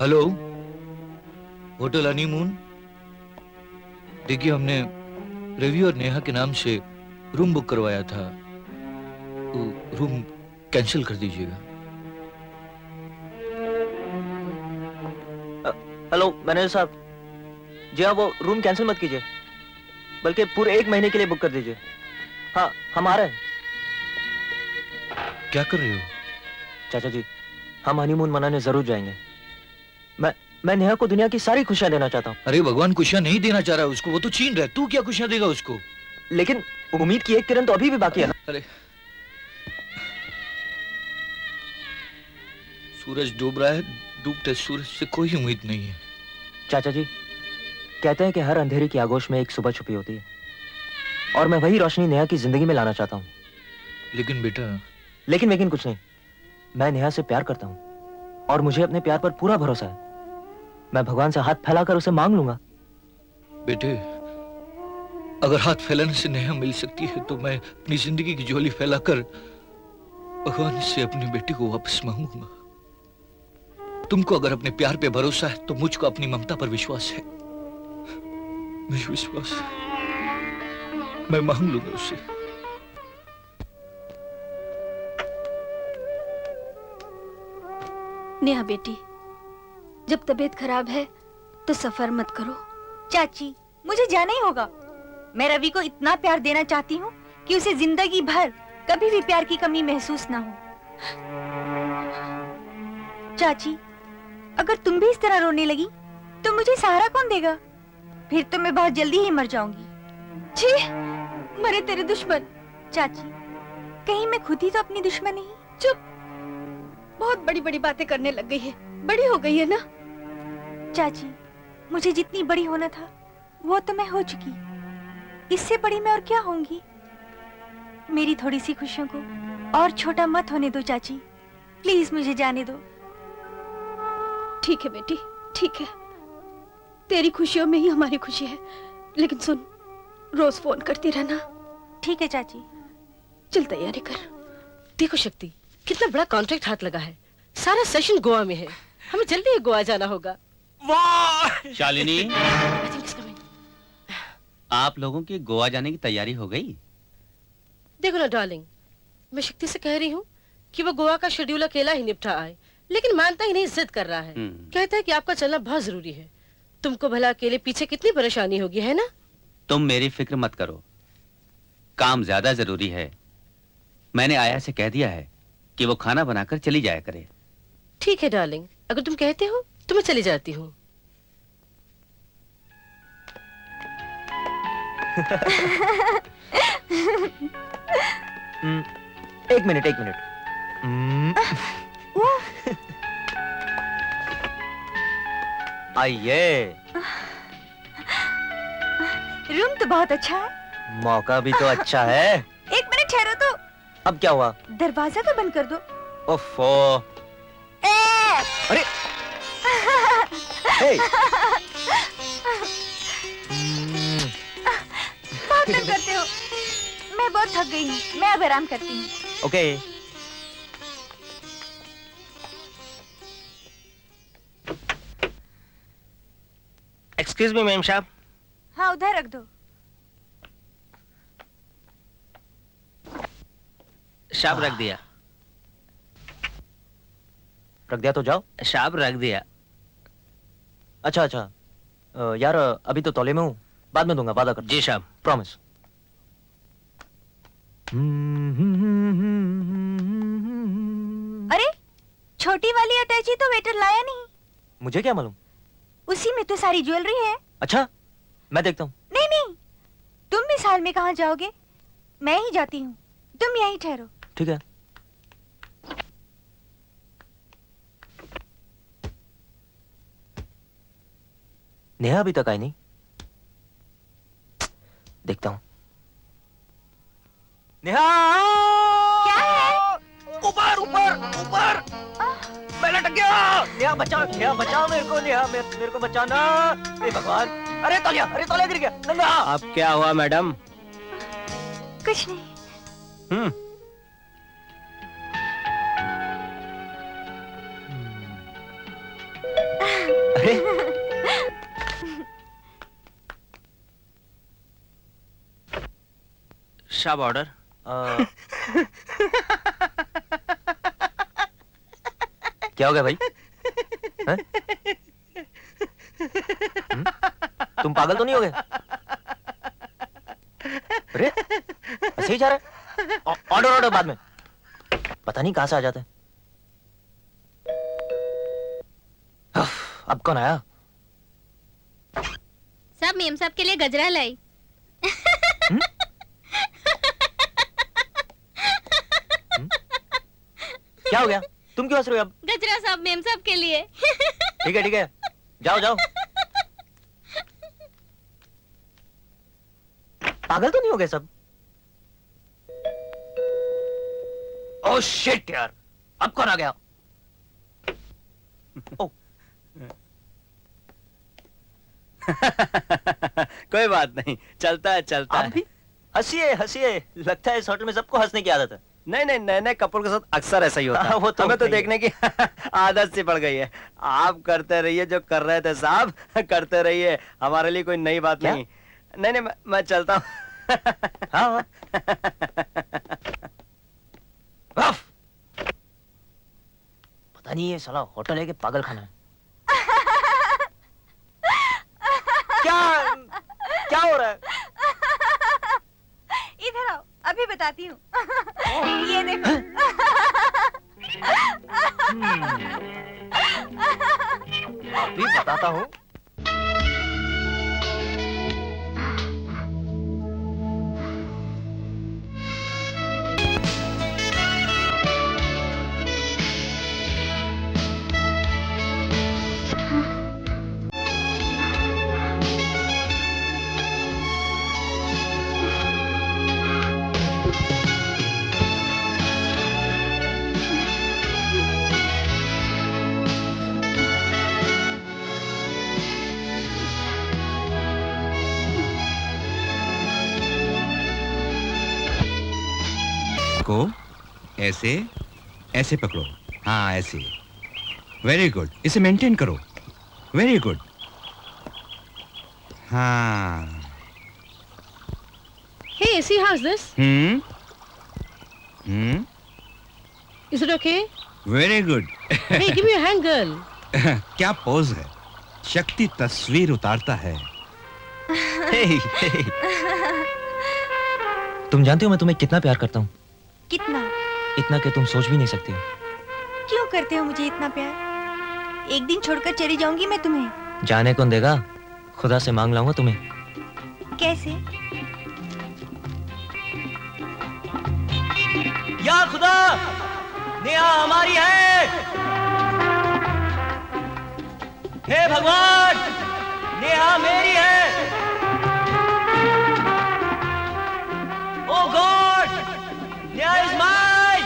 Hello, hotel honeymoon. देखिए, हमने रवि और नेहा के नाम से रूम बुक करवाया था, तो रूम कैंसिल कर दीजिएगा। हेलो मैनेजर साहब, जी हाँ, वो रूम कैंसिल मत कीजिए, बल्कि पूरे 1 महीने के लिए बुक कर दीजिए। हाँ, हम आ रहे हैं। क्या कर रहे हो? चाचा जी, हम हनीमून मनाने जरूर जाएंगे। मैं नेहा को दुनिया की सारी खुशियां देना चाहता हूँ। अरे भगवान खुशियां नहीं देना चाह रहा है उसको, वो तो छीन रहा है। तू क्या खुशियां देगा उसको? लेकिन उम्मीद की एक किरण तो अभी भी बाकी है ना। अरे सूरज डूब रहा है, डूबते सूरज से कोई उम्मीद नहीं है। चाचा जी, कहते हैं कि हर अंधेरे की आगोश में एक सुबह छुपी होती है, और मैं वही रोशनी नेहा की जिंदगी में लाना चाहता हूँ। लेकिन बेटा, लेकिन कुछ नहीं। मैं नेहा से प्यार करता हूँ और मुझे अपने प्यार पर पूरा भरोसा है। मैं भगवान से हाथ फैलाकर उसे मांग लूंगा। बेटे, अगर हाथ फैलाने से नेहा मिल सकती है तो मैं अपनी जिंदगी की झोली फैलाकर भगवान से अपनी बेटी को वापस मांगूंगा। तुमको अगर अपने प्यार पे भरोसा है तो मुझको अपनी ममता पर विश्वास है। मुझे विश्वास है, मैं मांग लूंगा उससे। नेहा बेटी, जब तबीयत खराब है तो सफर मत करो। चाची, मुझे जाना ही होगा। मैं रवि को इतना प्यार देना चाहती हूँ कि उसे जिंदगी भर कभी भी प्यार की कमी महसूस ना हो। चाची, अगर तुम भी इस तरह रोने लगी तो मुझे सहारा कौन देगा? फिर तो मैं बहुत जल्दी ही मर जाऊंगी। छी, मरे तेरे दुश्मन। चाची, कहीं मैं खुद ही तो अपनी दुश्मन नहीं। चुप, बहुत बड़ी बड़ी बातें करने लग गई है, बड़ी हो गई है ना। चाची, मुझे जितनी बड़ी होना था वो तो मैं हो चुकी, इससे बड़ी मैं और क्या होंगी। मेरी थोड़ी सी खुशियों को और छोटा मत होने दो चाची, प्लीज मुझे जाने दो। ठीक है बेटी, ठीक है, तेरी खुशियों में ही हमारी खुशी है। लेकिन सुन, रोज फोन करती रहना। ठीक है चाची। चल तैयारी कर। देखो शक्ति, कितना बड़ा कॉन्ट्रैक्ट हाथ लगा है। सारा सेशन गोवा में है, हमें जल्दी ही गोवा जाना होगा। वाह Shalini, I think it's coming. आप लोगों की गोवा जाने की तैयारी हो गई? देखो ना डार्लिंग, मैं शक्ति से कह रही हूँ कि वो गोवा का शेड्यूल अकेला ही निपटा आए, लेकिन मानता ही नहीं, जिद कर रहा है। कहता है कि आपका चलना बहुत जरूरी है। तुमको भला अकेले पीछे कितनी परेशानी होगी, है ना? तुम मेरी फिक्र मत करो, काम ज्यादा जरूरी है। मैंने आया से कह दिया है कि वो खाना बनाकर चली जाया करे। ठीक है डार्लिंग, अगर तुम कहते हो तो मैं चली जाती हूँ। एक मिनट। आइए। रूम तो बहुत अच्छा है। मौका भी तो अच्छा है। एक मिनट ठहरो तो। अब क्या हुआ? दरवाजा तो बंद कर दो। ओफो। अरे हे। बहुत तंग करते हो। मैं बहुत थक गई हूँ, मैं अब आराम करती हूँ। ओके। एक्सक्यूज मी मैम साहब। हाँ, उधर रख दो। साहब रख दिया। रख दिया तो जाओ। साहब रख दिया। अच्छा यार अभी तो तौले में हूँ, बाद में दूंगा, वादा कर। जी साहब। प्रॉमिस। अरे, छोटी वाली अटैची तो वेटर लाया नहीं। मुझे क्या मालूम? उसी में तो सारी ज्वेलरी है। अच्छा, मैं देखता हूँ। नहीं, तुम इस हाल में कहाँ जाओगे? मैं ही जाती हूँ, तुम यहीं ठहरो। ठीक है। नेहा अभी तक आई नहीं, देखता हूँ। नेहा! क्या है? ऊपर मैं लटक गया। नेहा बचाओ मेरे को। नेहा मेरे को बचाना। हे भगवान! अरे तौलिया गिर गया। नंगा! अब क्या हुआ मैडम? कुछ नहीं। अरे साहब ऑर्डर। क्या हो गया भाई? हैं? तुम पागल तो नहीं हो गए? अरे ऐसे ही जा रहे? ऑर्डर बाद में। पता नहीं कहां से आ जाते हैं। अब कौन आया? सब मेम साहब के लिए गजरा लाई। क्या हो गया? तुम क्यों हंस रहे हो अब? गजरा सब मेम साहब के लिए। ठीक है, जाओ। पागल तो नहीं हो गए सब? ओह शिट यार, अब कौन आ गया? ओ कोई बात नहीं, चलता है। आप भी हंसिए। लगता है इस होटल में सबको हंसने की आदत है। नहीं, नए कपल के साथ अक्सर ऐसा ही होता है। वो तो हमें तो होता ही देखने की आदत सी पड़ गई है। आप करते रहिए जो कर रहे थे साहब, करते रहिए। हमारे लिए कोई नई बात क्या? नहीं, मैं चलता हूँ। हाँ। पता नहीं ये साला होटल है कि पागल खाना है। क्या हो रहा है? इधर आओ, अभी बताती हूँ। ये देखो। अभी बताता हूँ। को ऐसे ऐसे पकड़ो, हाँ ऐसे, वेरी गुड, इसे मेंटेन करो, वेरी गुड, हाँ। Hey, AC, how's this? Is it okay? Very good. Hey, give me your hand, girl. क्या पोज है, शक्ति तस्वीर उतारता है। Hey, hey. तुम जानती हो मैं तुम्हें कितना प्यार करता हूँ, कितना? इतना कि तुम सोच भी नहीं सकती हो। क्यों करते हो मुझे इतना प्यार? एक दिन छोड़कर चली जाऊंगी मैं तुम्हें। जाने कौन देगा, खुदा से मांग लाऊंगा तुम्हें। कैसे? या खुदा, नेहा हमारी है। हे भगवान, नेहा मेरी है। Oh God, Neha is mine.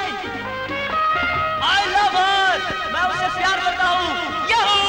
I love her, मैं उससे प्यार करता हूँ। याहू!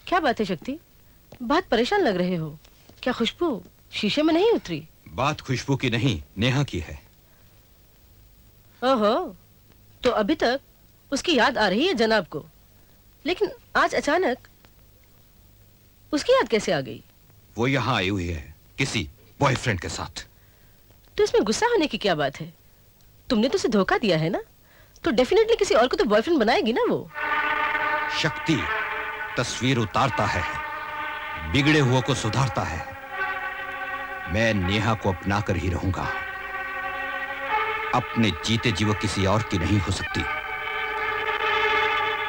क्या बात है शक्ति, बहुत परेशान लग रहे हो। क्या खुशबू शीशे में नहीं उतरी? बात खुशबू की नहीं, नेहा की है। ओहो, तो अभी तक उसकी याद आ रही है जनाब को, लेकिन आज अचानक उसकी याद कैसे आ गई? वो यहाँ आई हुई है किसी बॉयफ्रेंड के साथ। तो इसमें गुस्सा होने की क्या बात है? तुमने तो उसे धोखा दिया है ना, तो डेफिनेटली किसी और को तो बॉयफ्रेंड बनाएगी ना वो। शक्ति तस्वीर उतारता है, बिगड़े हुए को सुधारता है। मैं नेहा को अपना कर ही रहूंगा, अपने जीते जी वो किसी और की नहीं हो सकती।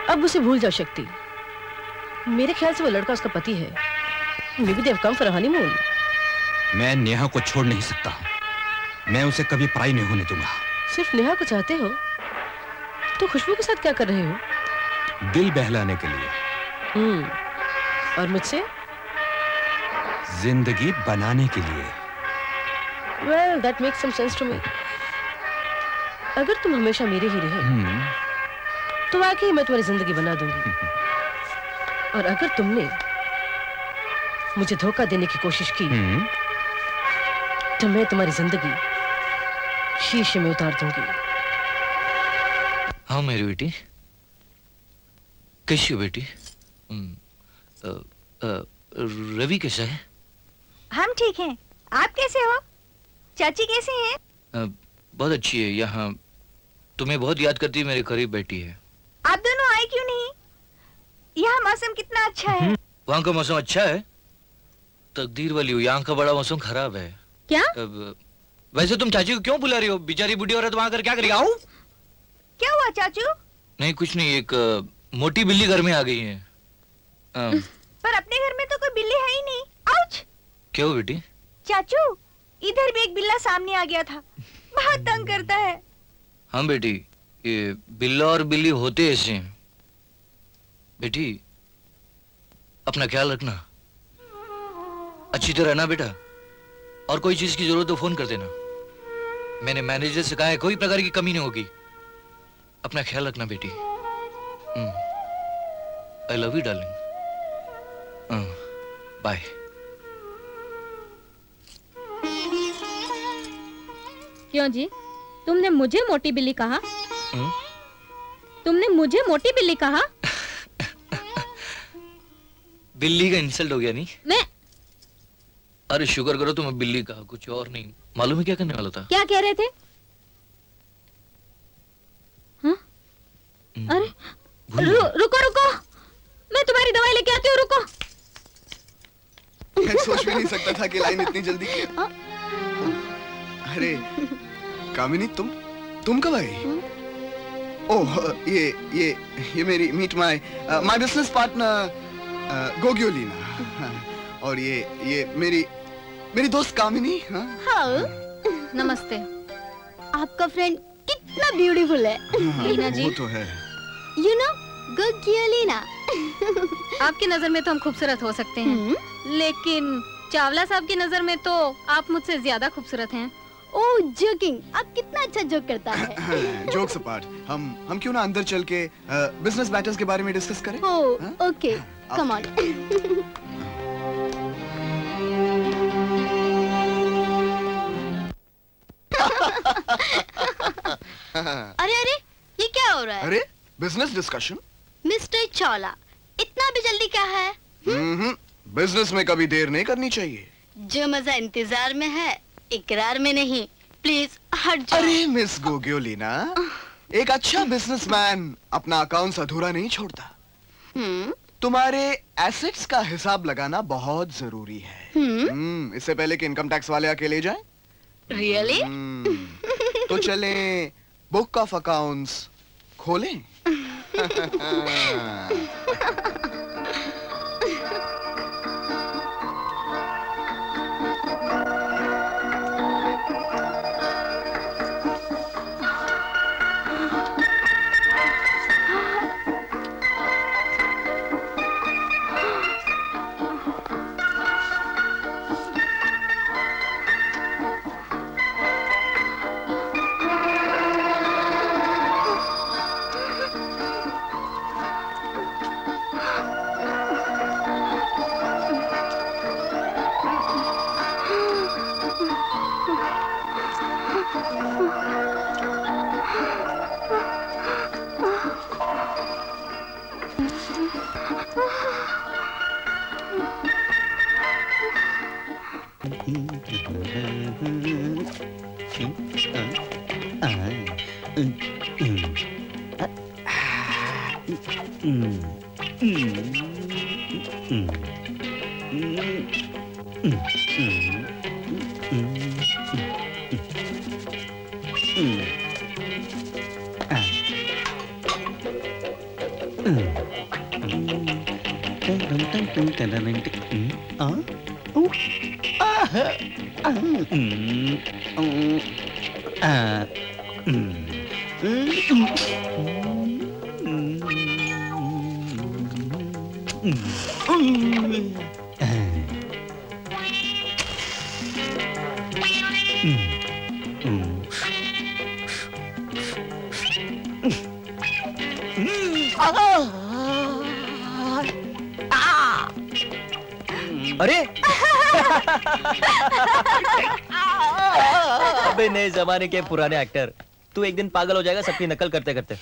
अब उसे भूल जाओ शक्ति, मेरे ख्याल से वो लड़का उसका पति है। May be they have come for honeymoon. मैं नेहा को छोड़ नहीं सकता, मैं उसे कभी पराई नहीं होने दूंगा। सिर्फ नेहा को चाहते हो तो खुशबू के साथ क्या कर रहे हो? दिल बहलाने के लिए। और मुझसे? जिंदगी बनाने के लिए। Well, that makes some sense to me. अगर तुम हमेशा मेरे ही रहे तो वाकई मैं तुम्हारी जिंदगी बना दूंगी। और अगर तुमने मुझे धोखा देने की कोशिश की तो मैं तुम्हारी जिंदगी शीशे में उतार दूंगी। हाँ मेरी बेटी, कैसी हो बेटी? रवि कैसा है? हम ठीक हैं, आप कैसे हो? चाची कैसे हैं? बहुत अच्छी है। यहाँ तुम्हें बहुत याद करती है, मेरे करीब बैठी है। आप दोनों आए क्यों नहीं? यहाँ मौसम कितना अच्छा है। वहाँ का मौसम अच्छा है? तकदीर वाली हो, यहाँ का बड़ा मौसम खराब है। क्या? वैसे तुम चाची को क्यों बुला रही हो? बेचारी बूढ़ी औरत वहाँ कर क्या करेगी? आओ। क्या हुआ चाचू? नहीं कुछ नहीं, एक मोटी बिल्ली घर में आ गई है। पर अपने घर में तो कोई बिल्ली है ही नहीं। आउच! क्यों बेटी? चाचू, इधर भी एक बिल्ला सामने आ गया था, बहुत तंग करता है। हाँ बेटी, ये बिल्ला और बिल्ली होते ऐसे हैं। बेटी अपना ख्याल रखना, अच्छी तरह रहना बेटा। और कोई चीज की जरूरत तो फोन कर देना। मैंने मैनेजर से कहा है कोई प्रकार की कमी नहीं होगी। अपना ख्याल रखना बेटी। I love you darling. Bye. क्यों जी, तुमने मुझे मोटी बिल्ली कहा? तुमने मुझे मोटी बिल्ली कहा? बिल्ली का इंसल्ट हो गया नहीं? मैं अरे शुक्र करो तुम्हें बिल्ली कहा, कुछ और नहीं। मालूम है क्या करने वाला था? क्या कह रहे थे? हाँ? अरे रुको रुको, मैं तुम्हारी दवाई लेके आती हूँ, रुको। मैं सोच भी नहीं सकता था कि लाइन इतनी जल्दी की। अरे कामिनी, तुम कब आई? ओह ये मेरी मीट माय बिजनेस पार्टनर गोग्योलिना। और ये मेरी दोस्त कामिनी। हाँ, नमस्ते। आपका फ्रेंड कितना ब्यूटीफुल है। लीना जी, वो तो है। यू नो गोग्योलिना। आपकी नजर में तो हम खूबसूरत हो सकते हैं, लेकिन चावला साहब की नजर में तो आप मुझसे ज्यादा खूबसूरत हैं। ओह जोकिंग, आप कितना अच्छा जोक करता है। जोक्स अपार्ट, हम क्यों ना अंदर चल के बिजनेस मैटर्स के बारे में डिस्कस करें? Oh okay, come on. अरे अरे, ये क्या हो रहा है? अरे बिजनेस डिस्कशन। मिस्टर चावला, इतना भी जल्दी क्या है? बिजनेस में कभी देर नहीं करनी चाहिए। जो मजा इंतजार में है, इकरार में नहीं। प्लीज हट जाओ। अरे मिस गोग्योलिना, एक अच्छा बिजनेसमैन अपना अकाउंट्स अधूरा नहीं छोड़ता। तुम्हारे एसेट्स का हिसाब लगाना बहुत जरूरी है। इससे पहले कि इनकम टैक्स वाले आके ले जाएं। रियली? तो चलें बुक ऑफ अकाउंट्स खोलें। अरे अबे नए जमाने के पुराने एक्टर, तू एक दिन पागल हो जाएगा सबकी नकल करते करते।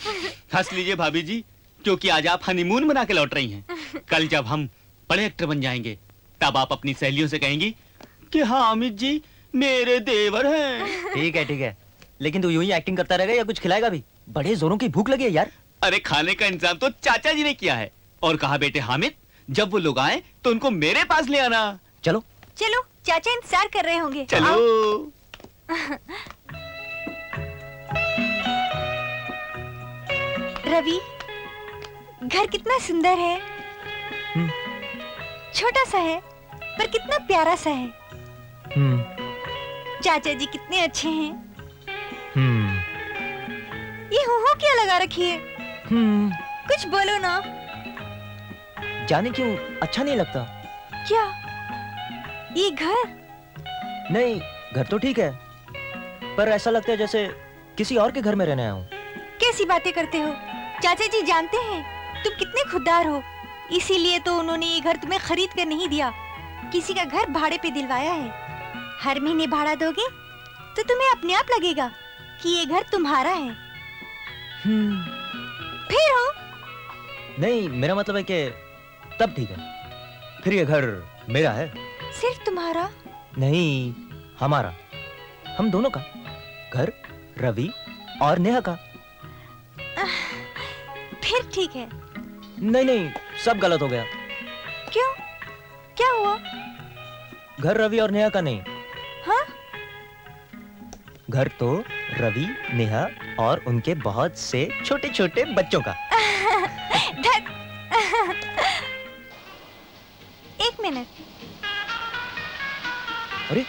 हंस लीजिए भाभी जी, क्योंकि आज आप हनीमून मना के लौट रही हैं। कल जब हम बड़े एक्टर बन जाएंगे तब आप अपनी सहेलियों से कहेंगी कि हाँ अमित जी मेरे देवर हैं। ठीक है, लेकिन तू यूं ही एक्टिंग करता रहेगा या कुछ खिलाएगा भी? बड़े जोरों की भूख लगी है यार। अरे खाने का इंतजाम तो चाचा जी ने किया है और कहा बेटे हामिद जब वो लोग आए तो उनको मेरे पास ले आना। चलो चलो, चाचा इंतजार कर रहे होंगे। चलो। रवि, घर कितना सुंदर है। छोटा सा है पर कितना प्यारा सा है। चाचा जी कितने अच्छे हैं। ये हो क्या लगा रखी है? कुछ बोलो ना। जाने क्यों अच्छा नहीं लगता? क्या ये घर? नहीं, घर तो ठीक है, पर ऐसा लगता है जैसे किसी और के घर में रहने आया हूँ। कैसी बातें करते हो? चाचा जी जानते हैं तुम कितने खुददार हो, इसीलिए तो उन्होंने ये घर तुम्हें खरीद कर नहीं दिया, किसी का घर भाड़े पे दिलवाया है। हर महीने भाड़ा दोगे तो तुम्हें अपने आप लगेगा कि ये घर तुम्हारा है। फिर हो? नहीं, मेरा मतलब है कि तब ठीक है, फिर ये घर मेरा है। सिर्फ तुम्हारा? नहीं, हमारा, हम दोनों का घर, रवि और नेहा का। फिर ठीक है। नहीं, सब गलत हो गया। क्यों? क्या हुआ? घर रवि और नेहा का नहीं। हाँ? घर तो रवि, नेहा और उनके बहुत से छोटे छोटे बच्चों का। एक मिनट। अरे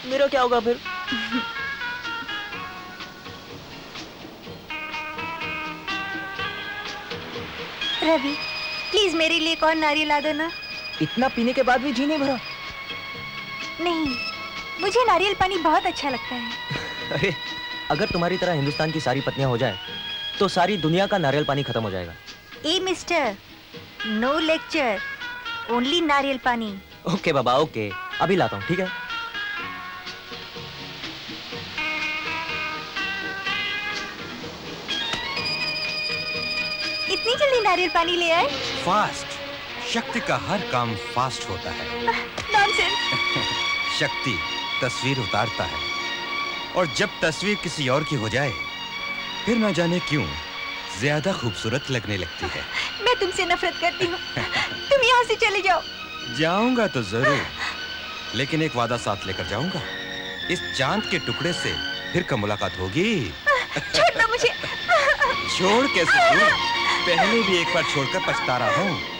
मेरा क्या होगा फिर? रवि, प्लीज मेरे लिए एक और नारियल ला दो ना। इतना पीने के बाद भी जी नहीं भरा? नहीं, मुझे नारियल पानी बहुत अच्छा लगता है। अरे अगर तुम्हारी तरह हिंदुस्तान की सारी पत्नियां हो जाए तो सारी दुनिया का नारियल पानी खत्म हो जाएगा। ए मिस्टर, नो लेक्चर, ओनली नारियल पानी। ओके बाबा, ओके, अभी लाता हूँ, ठीक है? इतनी जल्दी नारियल पानी ले आए? फास्ट, शक्ति का हर काम फास्ट होता है। नॉनसेंस। शक्ति तस्वीर उतारता है और जब तस्वीर किसी और की हो जाए फिर ना जाने क्यों ज्यादा खूबसूरत लगने लगती है। मैं तुमसे नफरत करती हूँ। तुम यहाँ से चले जाओ। जाऊंगा तो जरूर, लेकिन एक वादा साथ लेकर जाऊंगा। इस चांद के टुकड़े से फिर कब मुलाकात होगी? छोड़ दो मुझे। छोड़ कैसे दूं? पहले भी एक बार छोड़कर पछता रहा हूँ।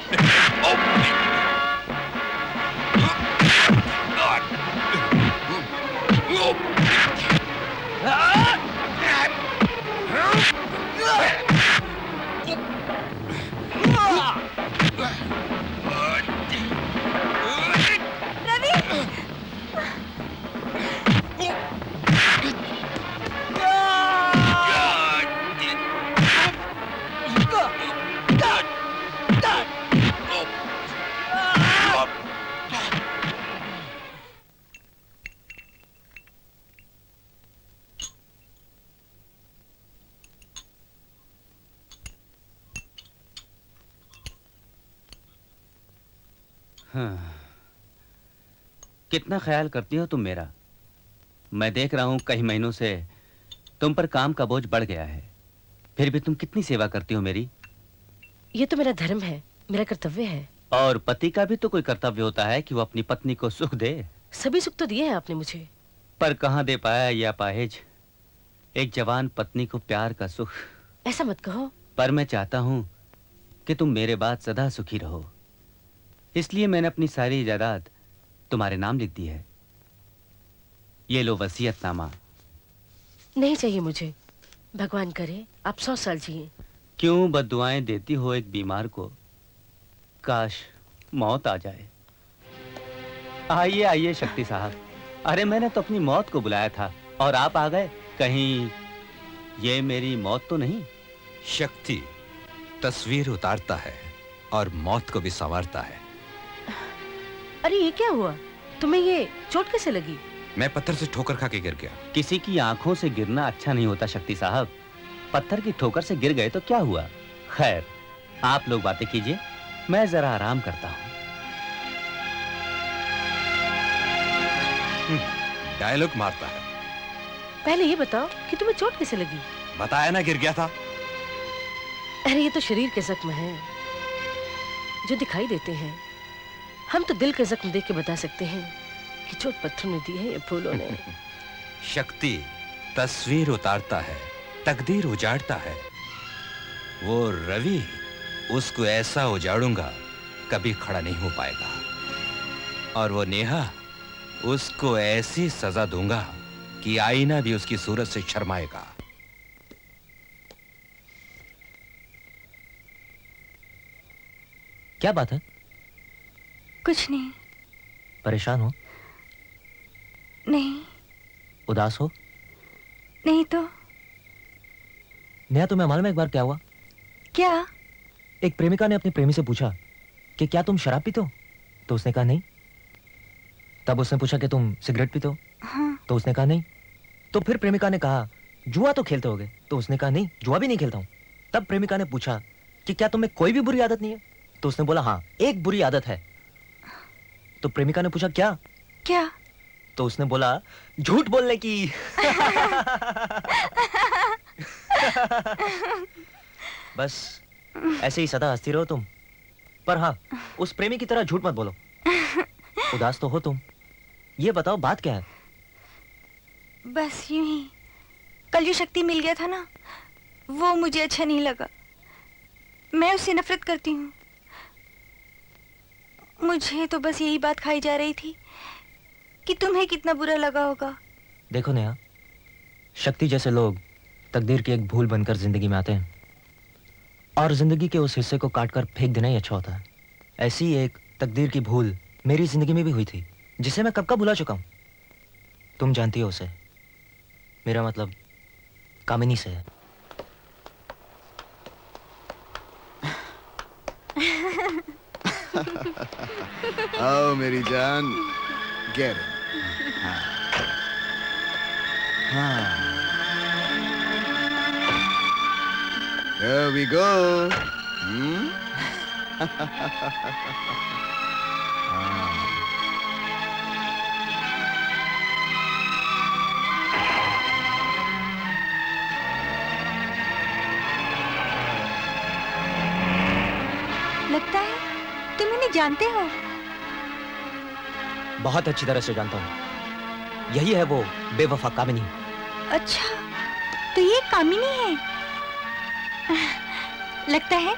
हाँ। कितना ख्याल करती हो तुम मेरा। मैं देख रहा हूँ कई महीनों से तुम पर काम का बोझ बढ़ गया है, फिर भी तुम कितनी सेवा करती हो मेरी। ये तो मेरा धर्म है, मेरा कर्तव्य है। और पति का भी तो कोई कर्तव्य होता है कि वो अपनी पत्नी को सुख दे। सभी सुख तो दिए हैं आपने मुझे, पर कहाँ दे पाया ये अपाहिज, एक जवान पत्नी को प्यार का सुख। ऐसा मत कहो। पर मैं चाहता हूँ कि तुम मेरे बाद सदा सुखी रहो, इसलिए मैंने अपनी सारी जायदाद तुम्हारे नाम लिख दी है। ये लो वसीयतनामा। नहीं चाहिए मुझे, भगवान करे आप 100 साल जिए। क्यों बद्दुआएं देती हो एक बीमार को, काश मौत आ जाए। आइए आइए शक्ति साहब। अरे मैंने तो अपनी मौत को बुलाया था और आप आ गए। कहीं ये मेरी मौत तो नहीं? शक्ति तस्वीर उतारता है और मौत को भी संवारता है। अरे ये क्या हुआ, तुम्हें ये चोट कैसे लगी? मैं पत्थर से ठोकर खा के गिर गया। किसी की आंखों से गिरना अच्छा नहीं होता शक्ति साहब। पत्थर की ठोकर से गिर गए तो क्या हुआ। खैर आप लोग बातें कीजिए, मैं जरा आराम करता हूँ। डायलॉग मारता है। पहले ये बताओ कि तुम्हें चोट कैसे लगी? बताया ना, गिर गया था। अरे ये तो शरीर के जख्म हैं जो दिखाई देते हैं। हम तो दिल के जख्म देख के बता सकते हैं कि चोट पत्थर ने दी है या फूलों ने। शक्ति तस्वीर उतारता है, तकदीर उजाड़ता है। वो रवि, उसको ऐसा उजाड़ूंगा कभी खड़ा नहीं हो पाएगा। और वो नेहा, उसको ऐसी सजा दूंगा कि आईना भी उसकी सूरत से शर्माएगा। क्या बात है? कुछ नहीं। परेशान हो? नहीं। उदास हो? नहीं तो। नेहा तुम्हें मालूम है एक बार क्या हुआ? क्या? एक प्रेमिका ने अपने प्रेमी से पूछा कि क्या तुम शराब पीते हो? तो उसने कहा नहीं। तब उसने पूछा कि तुम सिगरेट पीते हो? हाँ। तो उसने कहा नहीं। तो फिर प्रेमिका ने कहा जुआ तो खेलते होगे? तो उसने कहा नहीं, जुआ भी नहीं खेलता हूं। तब प्रेमिका ने पूछा कि क्या तुम्हें कोई भी बुरी आदत नहीं है? तो उसने बोला हाँ, एक बुरी आदत है। तो प्रेमिका ने पूछा क्या? क्या? तो उसने बोला झूठ बोलने की। बस ऐसे ही सदा हंसती रहो तुम। पर हाँ, उस प्रेमी की तरह झूठ मत बोलो। उदास तो हो तुम। ये बताओ बात क्या है? बस यूं ही। कल जो शक्ति मिल गया था ना, वो मुझे अच्छा नहीं लगा। मैं उससे नफरत करती हूँ। मुझे तो बस यही बात खाई जा रही थी कि तुम्हें कितना बुरा लगा होगा। देखो नेहा, शक्ति जैसे लोग तकदीर की एक भूल बनकर जिंदगी में आते हैं और जिंदगी के उस हिस्से को काटकर फेंक देना ही अच्छा होता है। ऐसी एक तकदीर की भूल मेरी जिंदगी में भी हुई थी, जिसे मैं कब का भुला चुका हूं। तुम जानती हो उसे। मेरा मतलब कामिनी से है। आओ मेरी जान, गेट इट। हाँ हाँ, here we go. लगता है तुम इन्हें जानते हो। बहुत अच्छी तरह से जानता हूं। यही है वो बेवफा कामिनी। अच्छा, तो ये कामिनी है। लगता है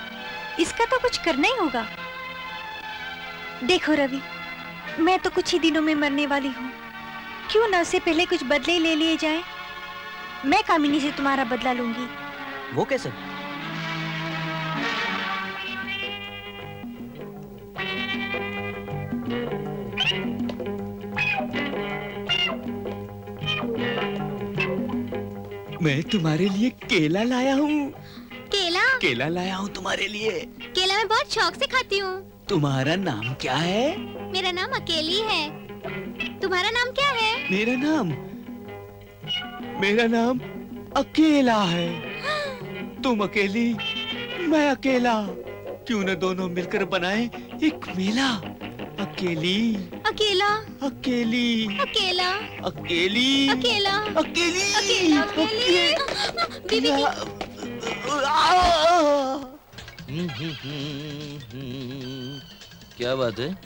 इसका तो कुछ करना ही होगा। देखो रवि, मैं तो कुछ ही दिनों में मरने वाली हूँ। क्यों ना उससे पहले कुछ बदले ले लिए जाएं? मैं कामिनी से तुम्हारा बदला लूंगी। वो कैसे? मैं तुम्हारे लिए केला लाया हूँ। केला? केला लाया हूँ तुम्हारे लिए। केला मैं बहुत शौक से खाती हूँ। तुम्हारा नाम क्या है? मेरा नाम अकेली है। तुम्हारा नाम क्या है? मेरा नाम अकेला है। तुम अकेली, मैं अकेला। क्यों न दोनों मिलकर बनाए एक मेला। अकेली अकेला अकेली अकेला अकेली अकेला अकेली अकेला अकेले बीबी क्या बात है,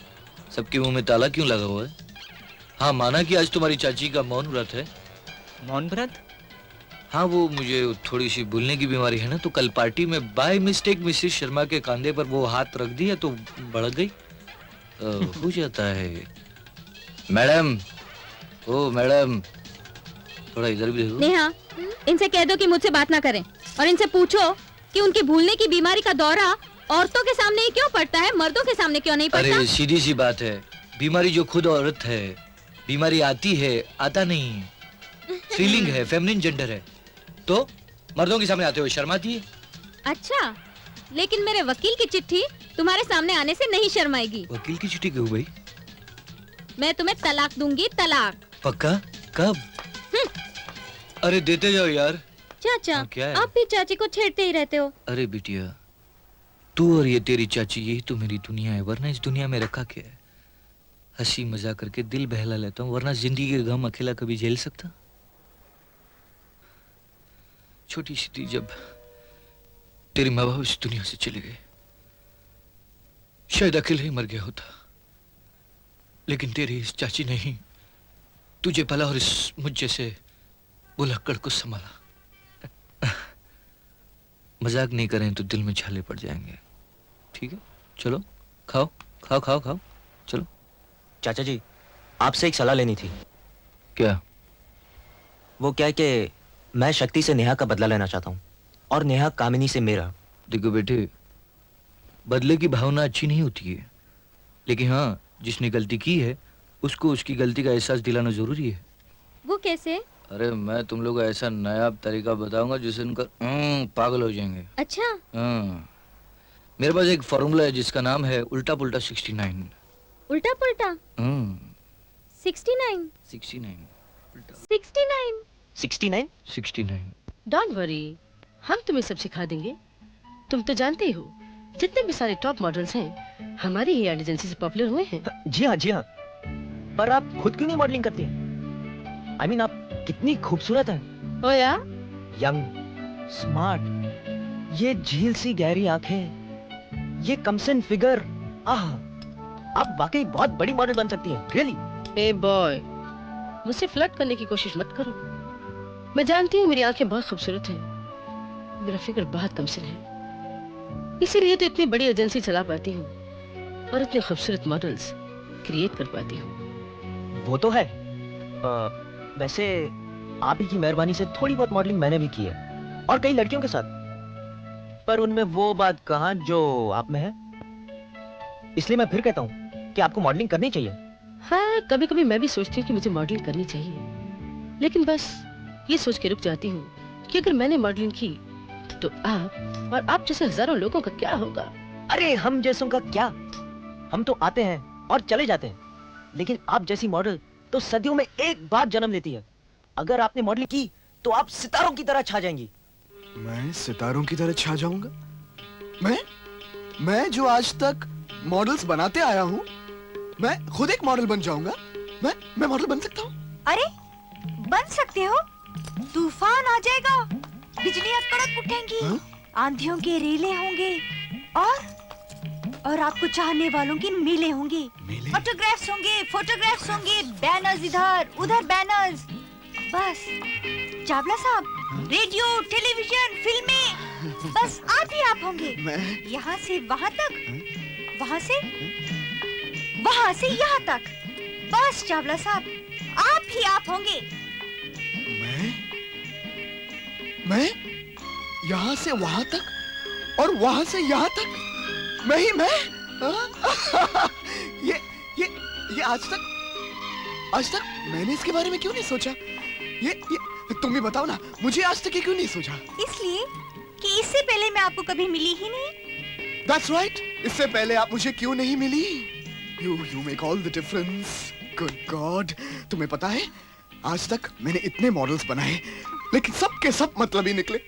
सबके मुंह में ताला क्यों लगा हुआ है? हाँ, माना कि आज तुम्हारी चाची का मौन व्रत है। मौन व्रत? हाँ, वो मुझे थोड़ी सी भूलने की बीमारी है ना, तो कल पार्टी में बाय मिस्टेक मिसेस शर्मा के कंधे पर वो हाथ रख दिया तो भड़क गई। हो जाता है। मैडम, ओ मैडम, थोड़ा इधर भी देखो। नेहा, इनसे कह दो कि मुझसे बात ना करें और इनसे पूछो कि उनके भूलने की बीमारी का दौरा औरतों के सामने ही क्यों पड़ता है, मर्दों के सामने क्यों नहीं पड़ता? अरे सीधी सी बात है, बीमारी जो खुद औरत है, बीमारी आती है, आता नहीं है, फीलिंग है, फेमिनिन जेंडर है, तो मर्दों के सामने आते हुए शर्माती है। अच्छा, लेकिन मेरे वकील की चिट्ठी तुम्हारे सामने आने से नहीं शर्माएगी। वकील की चिट्ठी क्यों भाई? मैं तुम्हें तलाक दूंगी, तलाक। पक्का? कब? अरे देते जाओ यार। चाचा, क्या है? आप भी चाची को छेड़ते ही रहते हो। अरे बिटिया, तू और ये तेरी चाची, यही तो मेरी दुनिया है, वरना इस दुनिया में रखा क्या है? हंसी मजाक करके दिल बहला लेता हूँ, वरना जिंदगी के गम अकेला कभी झेल सकता? छोटी सी थी जब तेरे माँ बाप इस दुनिया से चले गए, शायद अकेले ही मर गया होता, लेकिन तेरी इस चाची ने ही तुझे पाला और इस मुझ जैसे बुलक्कड़ को संभाला। मजाक नहीं करें तो दिल में छाले पड़ जाएंगे। ठीक है, चलो खाओ खाओ खाओ खाओ, चलो। चाचा जी, आपसे एक सलाह लेनी थी। क्या? वो क्या है कि मैं शक्ति से नेहा का बदला लेना चाहता हूँ और नेहा कामिनी से मेरा। देखो बेटे, बदले की भावना अच्छी नहीं होती है, लेकिन हाँ, जिसने गलती की है उसको उसकी गलती का एहसास दिलाना जरूरी है। वो कैसे? अरे मैं तुम लोग को ऐसा नया तरीका बताऊंगा जिससे उनका पागल हो जाएंगे। अच्छा? हाँ, मेरे पास एक फॉर्मूला है जिसका नाम है उल्टा पुल्टा 69। उल्टा पुल्टा 69? 69 69? डोंट वरी, हम तुम्हें सब सिखा देंगे। तुम तो जानते ही हो, जितने भी सारे टॉप मॉडल्स हैं हमारी ही एड एजेंसी से पॉपुलर हुए हैं। जी हाँ, जी हाँ। पर आप खुद क्यों नहीं मॉडलिंग करती? I mean, आप कितनी खूबसूरत हैं। ओ या? यंग, स्मार्ट, ये झील सी गहरी आंखें, ये कमसिन फिगर, आह, आप वाकई बहुत बड़ी मॉडल बन सकती हैं, रियली। ए बॉय, मुझसे फ्लर्ट करने की कोशिश मत करो। मैं जानती हूँ मेरी आंखें बहुत खूबसूरत हैं, मेरा फिगर बहुत कमसिन है, इसीलिए तो इतनी बड़ी एजेंसी चला पाती हूँ और इतने खूबसूरत मॉडल्स क्रिएट कर पाती हूँ। वो तो है। वैसे आप ही की मेहरबानी से थोड़ी बहुत मॉडलिंग मैंने भी की है और कई लड़कियों के साथ, पर उनमें वो बात कहाँ जो आप में है। इसलिए मैं फिर कहता हूँ कि आपको मॉडलिंग करनी चाहिए। हाँ, कभी कभी मैं भी सोचती हूँ कि मुझे मॉडलिंग करनी चाहिए, लेकिन बस ये सोच के रुक जाती हूँ कि अगर मैंने मॉडलिंग की तो आप और आप जैसे हजारों लोगों का क्या होगा। अरे हम जैसों का क्या, हम तो आते हैं और चले जाते हैं, लेकिन आप जैसी मॉडल तो सदियों में एक बार जन्म लेती है। अगर आपने मॉडलिंग की तो आप सितारों की तरह छा जाएंगी। मैं सितारों की तरह छा जाऊंगा? मैं जो आज तक मॉडल्स बनाते आया हूँ, मैं खुद एक मॉडल बन जाऊंगा। मैं मॉडल बन सकता हूँ। अरे बन सकते हो, तूफान आ जाएगा, बिजलियां कड़क उठेंगी, आंधियों के रेले होंगे और आपको चाहने वालों की मेले होंगे, ऑटोग्राफ्स होंगे, फोटोग्राफ्स होंगे, बैनर्स इधर उधर बैनर्स। बस चावला साहब, रेडियो, टेलीविजन, फिल्में, बस आप ही आप होंगे। यहाँ से वहाँ तक, वहाँ से यहाँ तक, बस चावला साहब आप ही आप होंगे। मैं यहाँ से वहाँ तक और वहाँ से यहाँ तक, मैं ही मैं। ये आज तक मैंने इसके बारे में क्यों नहीं सोचा? ये तुम ही बताओ ना, मुझे आज तक ये क्यों नहीं सोचा? इसलिए कि इससे पहले मैं आपको कभी मिली ही नहीं। That's right, इससे पहले आप मुझे क्यों नहीं मिली? You make all the difference. Good God, तुम्हें पता है, आज तक मैंने इतने मॉडल्स बनाए, लेकिन सब के सब मतलब ही निकले,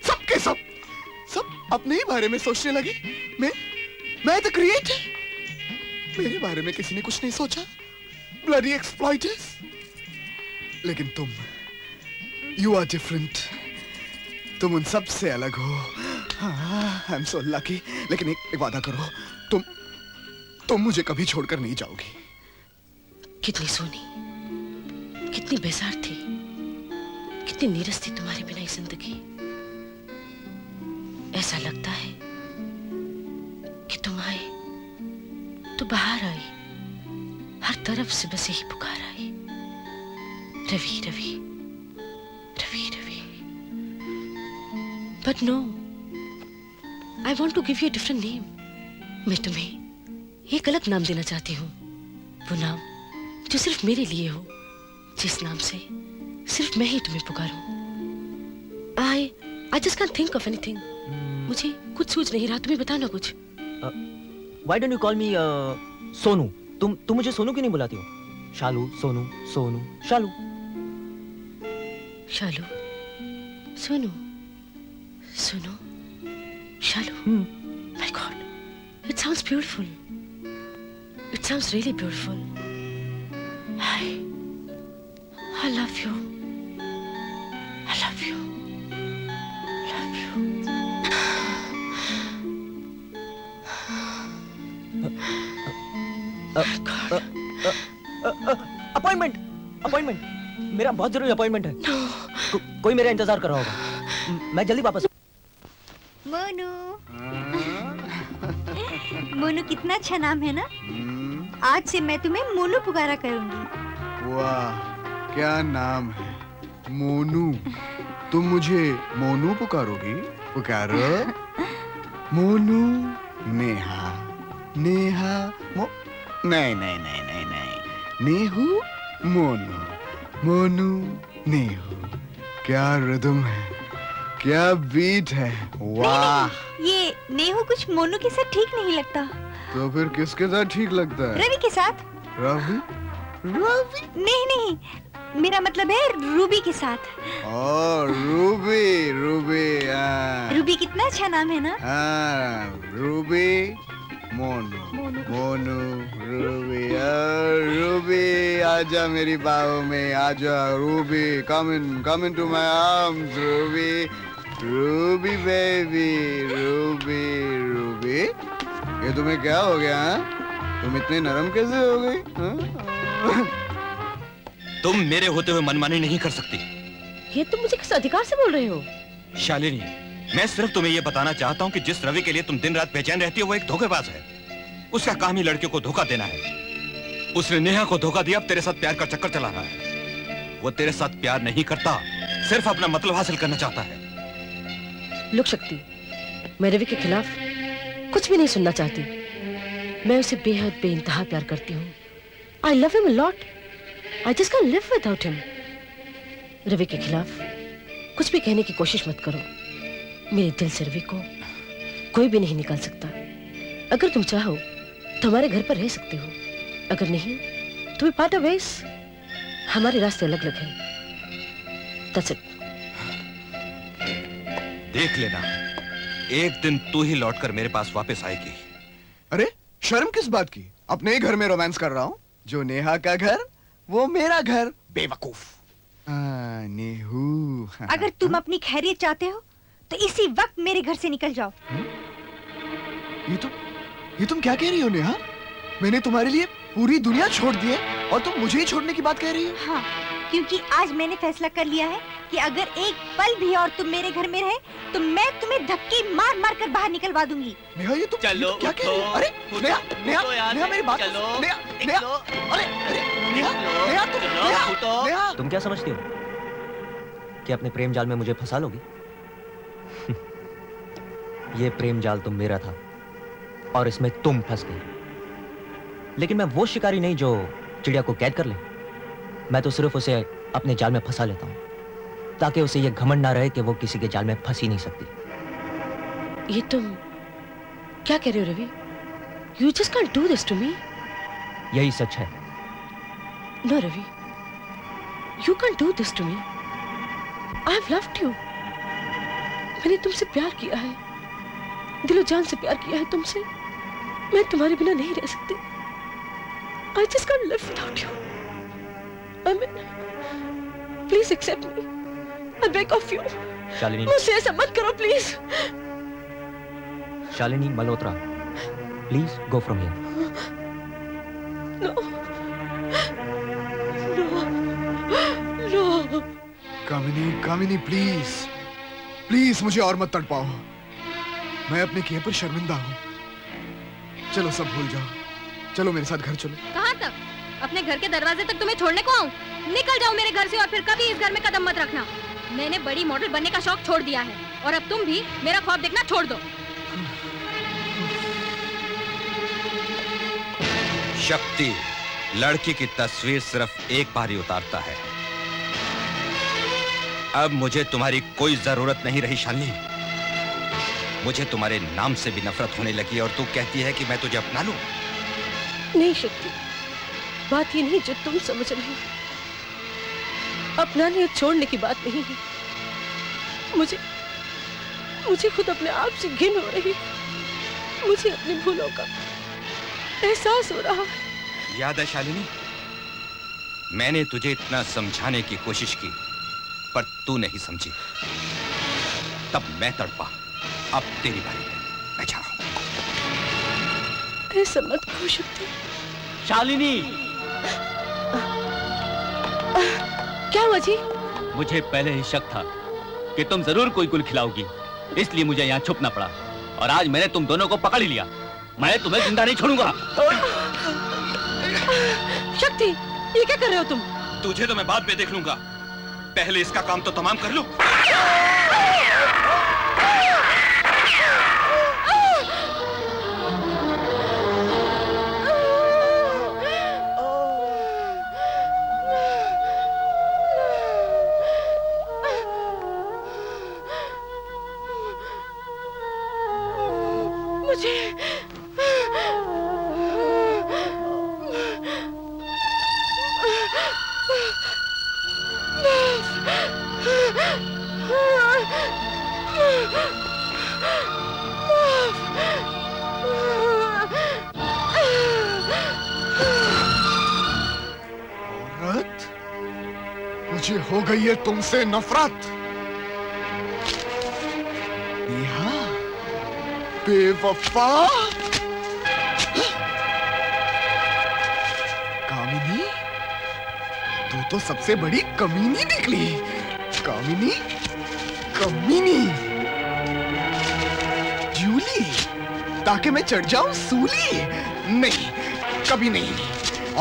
सब अपने ही बारे में सोचने लगे। मैं द क्रिएटर, मेरे बारे में किसी ने कुछ नहीं सोचा? ब्लडी एक्सप्लॉइटर्स। लेकिन तुम, यू आर डिफरेंट। तुम उन सब से अलग हो। I am so lucky. लेकिन एक वादा करो, तुम मुझे कभी छोड़कर नहीं जाओगी। कितनी सोनी, कितनी बेजार थी, कितनी नीरस थी तुम्हारे बिना ये जिंदगी। ऐसा लगता है कि तुम आए तो बाहर आई, हर तरफ से बस यही पुकार आई, Ravi Ravi Ravi Ravi. But no, I want to give you different name. मैं तुम्हें एक अलग नाम देना चाहती हूँ, वो नाम जो सिर्फ मेरे लिए हो, जिस नाम से सिर्फ मैं ही तुम्हें पुकारूं। I just can't think of anything. मुझे कुछ सूझ नहीं रहा, तुम्हें बताना कुछ। Why don't you call me Sonu? तुम मुझे सोनू क्यों नहीं बुलाती हो? शालू, सोनू, सोनू, शालू। शालू, सोनू, सोनू, शालू। My God, it sounds beautiful. It sounds really beautiful. I love you. I love you. Love you. Appointment मेरा बहुत जरूरी अपॉइंटमेंट है। कोई मेरा इंतजार कर रहा होगा, मैं जल्दी वापस। मोनू। मोनू कितना अच्छा नाम है ना? आज से मैं तुम्हें मोनू पुकारा करूंगी। वाह, क्या नाम है, मोनू। तुम मुझे मोनू पुकारोगी? पुकारो। मोनू, नेहा, नेहा, नहीं नहीं नहीं नहीं नहीं, नेहू, मोनू, मोनू, नेहू। क्या रिदम है, क्या बीट है, वाह। ये नेहू कुछ मोनू के साथ ठीक नहीं लगता। तो फिर किसके साथ ठीक लगता है? रवि के साथ। रवि? रवि? नहीं नहीं, मेरा मतलब है रूबी के साथ। Ruby, Ruby. रूबी कितना अच्छा नाम है ना? Ruby, Monu, Monu, Ruby. Ruby, आजा मेरी बाहों में, आजा Ruby. Come in to my arms, Ruby, Ruby baby, Ruby, Ruby. ये तुम्हें क्या हो गया? तुम इतने नरम कैसे हो गई? तुम मेरे होते हुए मनमानी नहीं कर सकती। ये तुम मुझे किस अधिकार से बोल रहे हो? शालिनी, मैं सिर्फ तुम्हें ये बताना चाहता हूँ कि जिस रवि के लिए तुम दिन रात बेचैन रहती हो वो एक धोखेबाज है। उसका काम ही लड़कियों को धोखा देना है। उसने नेहा को धोखा दिया, अब तेरे साथ प्यार का चक्कर चला रहा है। वो तेरे साथ प्यार नहीं करता, सिर्फ अपना मतलब हासिल करना चाहता है। लुक शक्ति, मैं रवि के खिलाफ कुछ भी नहीं सुनना चाहती। मैं उसे बेहद बेइंतहा प्यार करती हूँ। I love him a lot. I just can't live without him. Ravi के खिलाफ कुछ भी कहने की कोशिश मत करो। मेरे दिल से रवि को कोई भी नहीं निकाल सकता। अगर तुम चाहो तो हमारे घर पर रह सकते हो, अगर नहीं तो भी पार्ट ऑफ वेज। हमारे रास्ते अलग अलग हैं। That's it. देख लेना, एक दिन तू ही लौटकर मेरे पास वापस आएगी। अरे शर्म किस बात की? अपने ही घर में रोमांस कर रहा हूँ। जो नेहा का घर वो मेरा घर, बेवकूफ। नेहू। अगर तुम अपनी खैरियत चाहते हो तो इसी वक्त मेरे घर से निकल जाओ। ये तुम क्या कह रही हो नेहा? मैंने तुम्हारे लिए पूरी दुनिया छोड़ दी है और तुम मुझे ही छोड़ने की बात कह रही हो? हाँ, क्योंकि आज मैंने फैसला कर लिया है कि अगर एक पल भी और तुम मेरे घर में रहे तो मैं तुम्हें धक्के मार मार कर बाहर निकलवा दूंगी। नेहा, ये तुम क्या कह रही हो? अरे नेहा, नेहा, नेहा मेरी बात सुनो। नेहा, नेहा, अरे नेहा, नेहा, नेहा। तुम क्या समझती हो कि अपने प्रेम जाल में मुझे फंसा लोगी? ये प्रेम जाल तो मेरा था और इसमें तुम फंस गई। लेकिन मैं वो शिकारी नहीं जो चिड़िया को कैद कर ले। मैं तो सिर्फ उसे अपने जाल में फंसा लेता हूं ताकि उसे ये घमंड ना रहे कि वो किसी के जाल में फंस ही नहीं सकती। ये तुम क्या कह रहे हो Ravi? You just can't do this to me. यही सच है। No Ravi, you can't do this to me. I've loved you. मैंने तुमसे प्यार किया है, दिलो जान से प्यार किया है तुमसे। मैं तुम्हारे बिना नहीं रह सकती। I just can't live without you. I mean, please accept me. I beg of you. Shalini, मुझसे ऐसा मत करो please. Shalini Malhotra, please go from here. No. No. Kamini, Kamini please, please मुझे और मत तड़पाओ. मैं अपने किए पर शर्मिंदा हूँ. चलो सब भूल जाओ. चलो मेरे साथ घर चलो. कहाँ तक? अपने घर के दरवाजे तक तुम्हें छोड़ने को आऊं? निकल जाओ मेरे घर से और फिर कभी इस घर में कदम मत रखना. मैंने बड़ी मॉडल बनने का शौक छोड़ दिया है और अब तुम भी मेरा ख्वाब देखना छोड़ दो. शक्ति लड़की की तस्वीर सिर्फ एक बार ही उतारता है. अब मुझे तुम्हारी कोई जरूरत नहीं रही शालिनी. मुझे तुम्हारे नाम से भी नफरत होने लगी और तू कहती है कि मैं तुझे अपना लूं. नहीं शक्ति, बात ये नहीं जो तुम समझ रही हो. अपनाने और छोड़ने की बात नहीं है. मुझे खुद अपने आप से घिन हो रही. मुझे अपनी भूलों का एहसास हो रहा है. याद है शालिनी, मैंने तुझे इतना समझाने की कोशिश की पर तू नहीं समझी. तब मैं तड़पा. अब तेरी बारी है. मैं जा रहा हूं. ऐसा मत करो शक्ति. शालिनी, क्या हुआ जी? मुझे पहले ही शक था कि तुम जरूर कोई गुल खिलाओगी, इसलिए मुझे यहाँ छुपना पड़ा और आज मैंने तुम दोनों को पकड़ ही लिया. मैं तुम्हें जिंदा नहीं छोड़ूंगा. शक्ति, ये क्या कर रहे हो तुम? तुझे तो मैं बाद में देख लूंगा. पहले इसका काम तो तमाम कर लूं. औरत, मुझे हो गई है तुमसे नफरत. नेहा, बेवफा. कामिनी, तू तो सबसे बड़ी कमीनी निकली. कामिनी, कमीनी. जूली, ताकि मैं चढ़ जाऊं सूली. नहीं, कभी नहीं.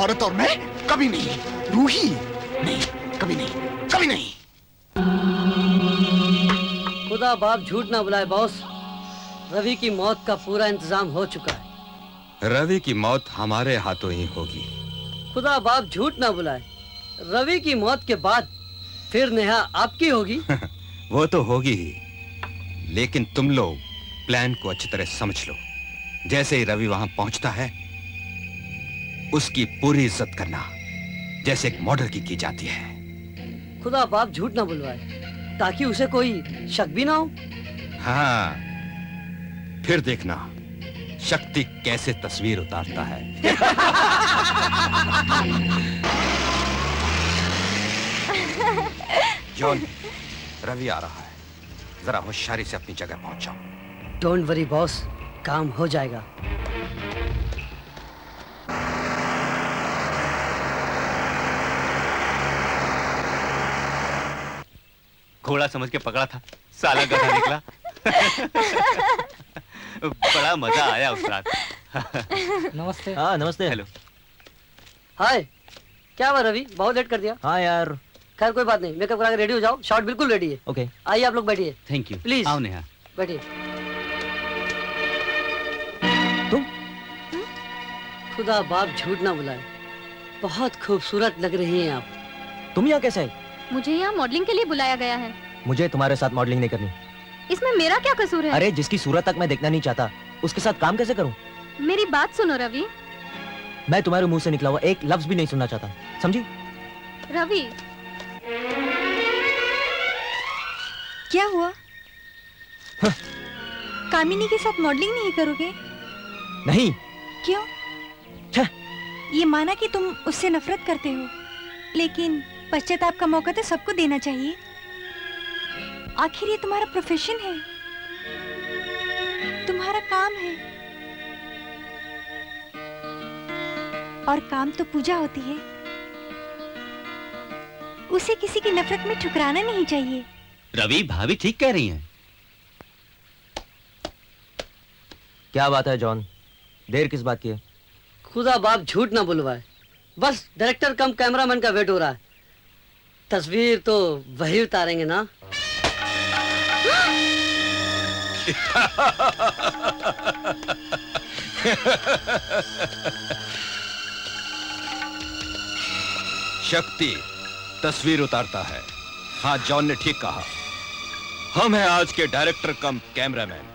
औरत और मैं कभी नहीं. रूही, नहीं, कभी नहीं, कभी नहीं. खुदा बाप झूठ ना बुलाए बॉस. रवि की मौत का पूरा इंतजाम हो चुका है. रवि की मौत हमारे हाथों ही होगी. खुदा बाप झूठ ना बुलाए. रवि की मौत के बाद फिर नेहा आपकी होगी. वो तो होगी ही, लेकिन तुम लोग प्लान को अच्छी तरह समझ लो. जैसे ही रवि वहां पहुंचता है, उसकी पूरी इज्जत करना जैसे एक मॉडल की जाती है. खुदा बाप झूठ ना बुलवाए, ताकि उसे कोई शक भी ना हो. हाँ, फिर देखना शक्ति कैसे तस्वीर उतारता है. जॉन, रवि आ रहा है. जरा होशियारी से अपनी जगह पहुंच जाओ. डोंट वरी बॉस, काम हो जाएगा. घोड़ा समझ के पकड़ा था, साला गधा निकला. बड़ा मजा आया उस रात. नमस्ते. हाँ नमस्ते. हेलो. हाय, क्या हुआ रवि, बहुत लेट कर दिया. हाँ यार. खैर कोई बात नहीं, मेकअप करा के रेडी हो जाओ. शॉट बिल्कुल रेडी है. ओके. आइए आप लोग बैठिए. Thank you. प्लीज आओ नेहा. बैठिए. तुम? खुदा बाप झूठ ना बुलाए, बहुत खूबसूरत लग रही हैं आप. तुम यहाँ कैसे आई? मुझे यहाँ मॉडलिंग के लिए बुलाया गया है. मुझे तुम्हारे साथ मॉडलिंग नहीं करनी. इसमें मेरा क्या कसूर है? अरे जिसकी सूरत तक मैं देखना नहीं चाहता, उसके साथ काम कैसे करूं? मेरी बात सुनो रवि. मैं तुम्हारे मुंह से निकला हुआ एक लफ्ज भी नहीं सुनना चाहता, समझी? रवि, क्या हुआ? कामिनी के साथ मॉडलिंग नहीं करोगे? नहीं. क्यों? ये माना कि तुम उससे नफरत करते हो, लेकिन पश्चाताप का मौका तो सबको देना चाहिए। आखिर ये तुम्हारा प्रोफेशन है, तुम्हारा काम है, और काम तो पूजा होती है। उसे किसी की नफरत में ठुकराना नहीं चाहिए। रवि, भाभी ठीक कह रही हैं। क्या बात है जॉन, देर किस बात की है? खुदा बाप झूठ ना बुलवाए, बस डायरेक्टर कम कैमरामैन का वेट हो रहा है। तस्वीर तो वही उतारेंगे ना। शक्ति तस्वीर उतारता है। हाँ, जॉन ने ठीक कहा। हम हैं आज के डायरेक्टर कम कैमरामैन।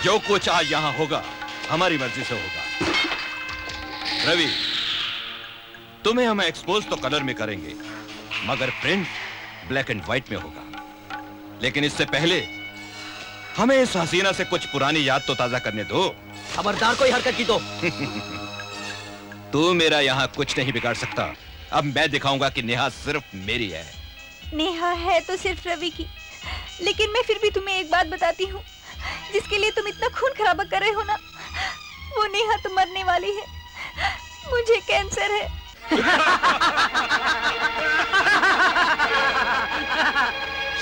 जो कुछ आज यहां होगा हमारी मर्जी से होगा। रवि, तुम्हें हम एक्सपोज तो कलर में करेंगे, मगर प्रिंट ब्लैक एंड व्हाइट में होगा। लेकिन इससे पहले हमें इस हसीना से कुछ पुरानी याद तो ताजा करने दो। खबरदार कोई हरकत की तो। तू मेरा यहां कुछ नहीं बिगाड़ सकता। अब मैं दिखाऊंगा कि नेहा सिर्फ मेरी है। नेहा है तो सिर्फ रवि की, लेकिन मैं फिर भी तुम्हें एक बात बताती हूँ, जिसके लिए तुम इतना खून खराबा कर रहे हो ना, वो नेहा तो मरने वाली है। मुझे कैंसर है।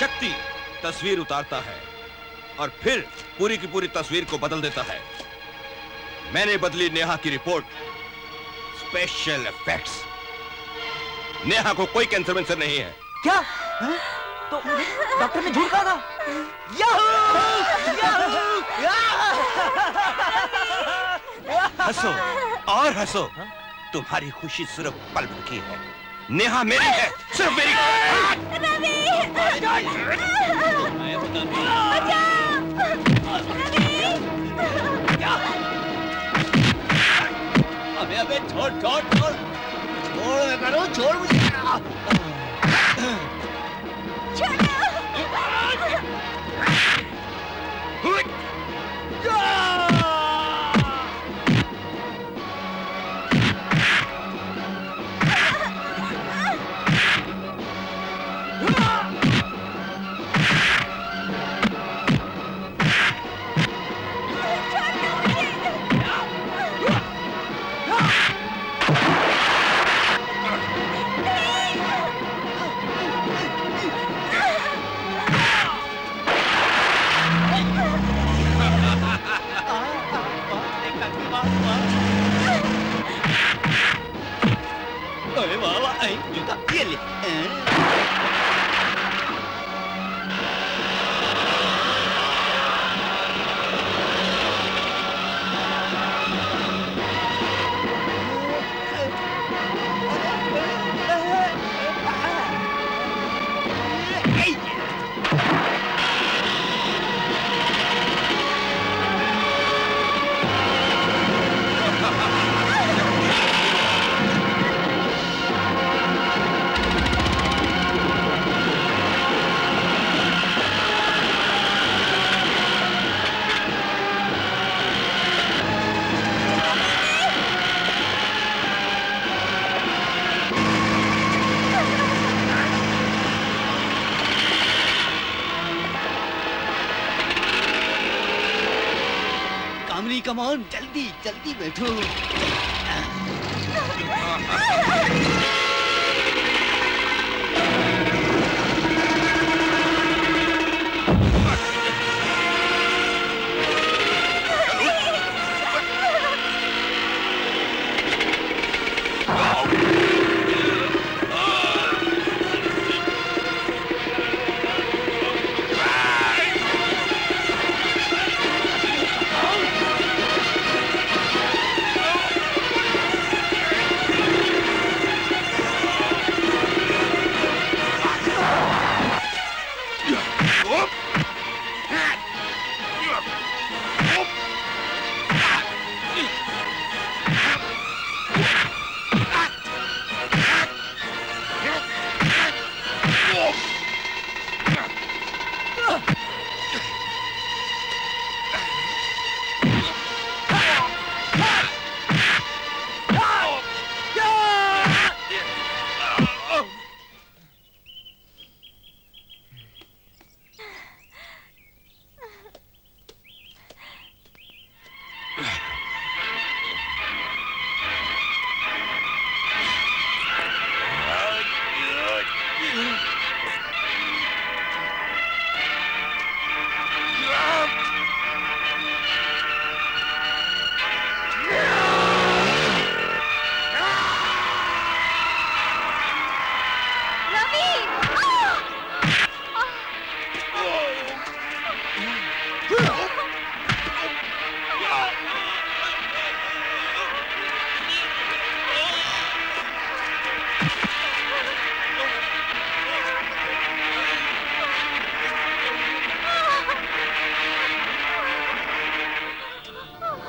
शक्ति तस्वीर उतारता है और फिर पूरी की पूरी तस्वीर को बदल देता है। मैंने बदली नेहा की रिपोर्ट। Special effects. नेहा को कोई कैंसर वेंसर नहीं है। क्या? तो डॉक्टर ने झूठ कहा था। हंसो और हंसो। तुम्हारी खुशी सिर्फ पल भर की है। नेहा मेरी है, सिर्फ मेरी। अबे अबे छोड़ छोड़ छोड़ छोड़ करो, छोड़ मुझे। अरे वाह वाह, जूता ये ले। कम ऑन, जल्दी जल्दी बैठो।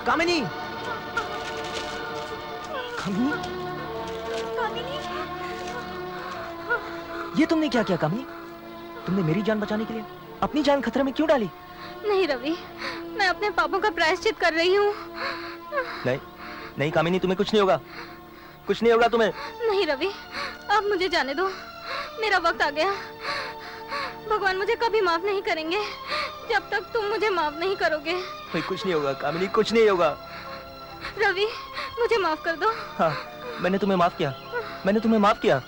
कामिनी, कामिनी, ये तुमने क्या किया कामिनी? तुमने मेरी जान बचाने के लिए अपनी जान खतरे में क्यों डाली? नहीं रवि, मैं अपने पापों का प्रायश्चित कर रही हूँ। नहीं नहीं कामिनी, तुम्हें कुछ नहीं होगा, कुछ नहीं होगा तुम्हें। नहीं रवि, अब मुझे जाने दो, मेरा वक्त आ गया। भगवान मुझे कभी माफ नहीं करेंगे जब तक तुम मुझे माफ नहीं करोगे। भाई कुछ नहीं होगा कामिनी, कुछ नहीं होगा। रवि, मुझे माफ कर दो। हाँ, मैंने तुम्हें माफ किया, मैंने तुम्हें माफ किया।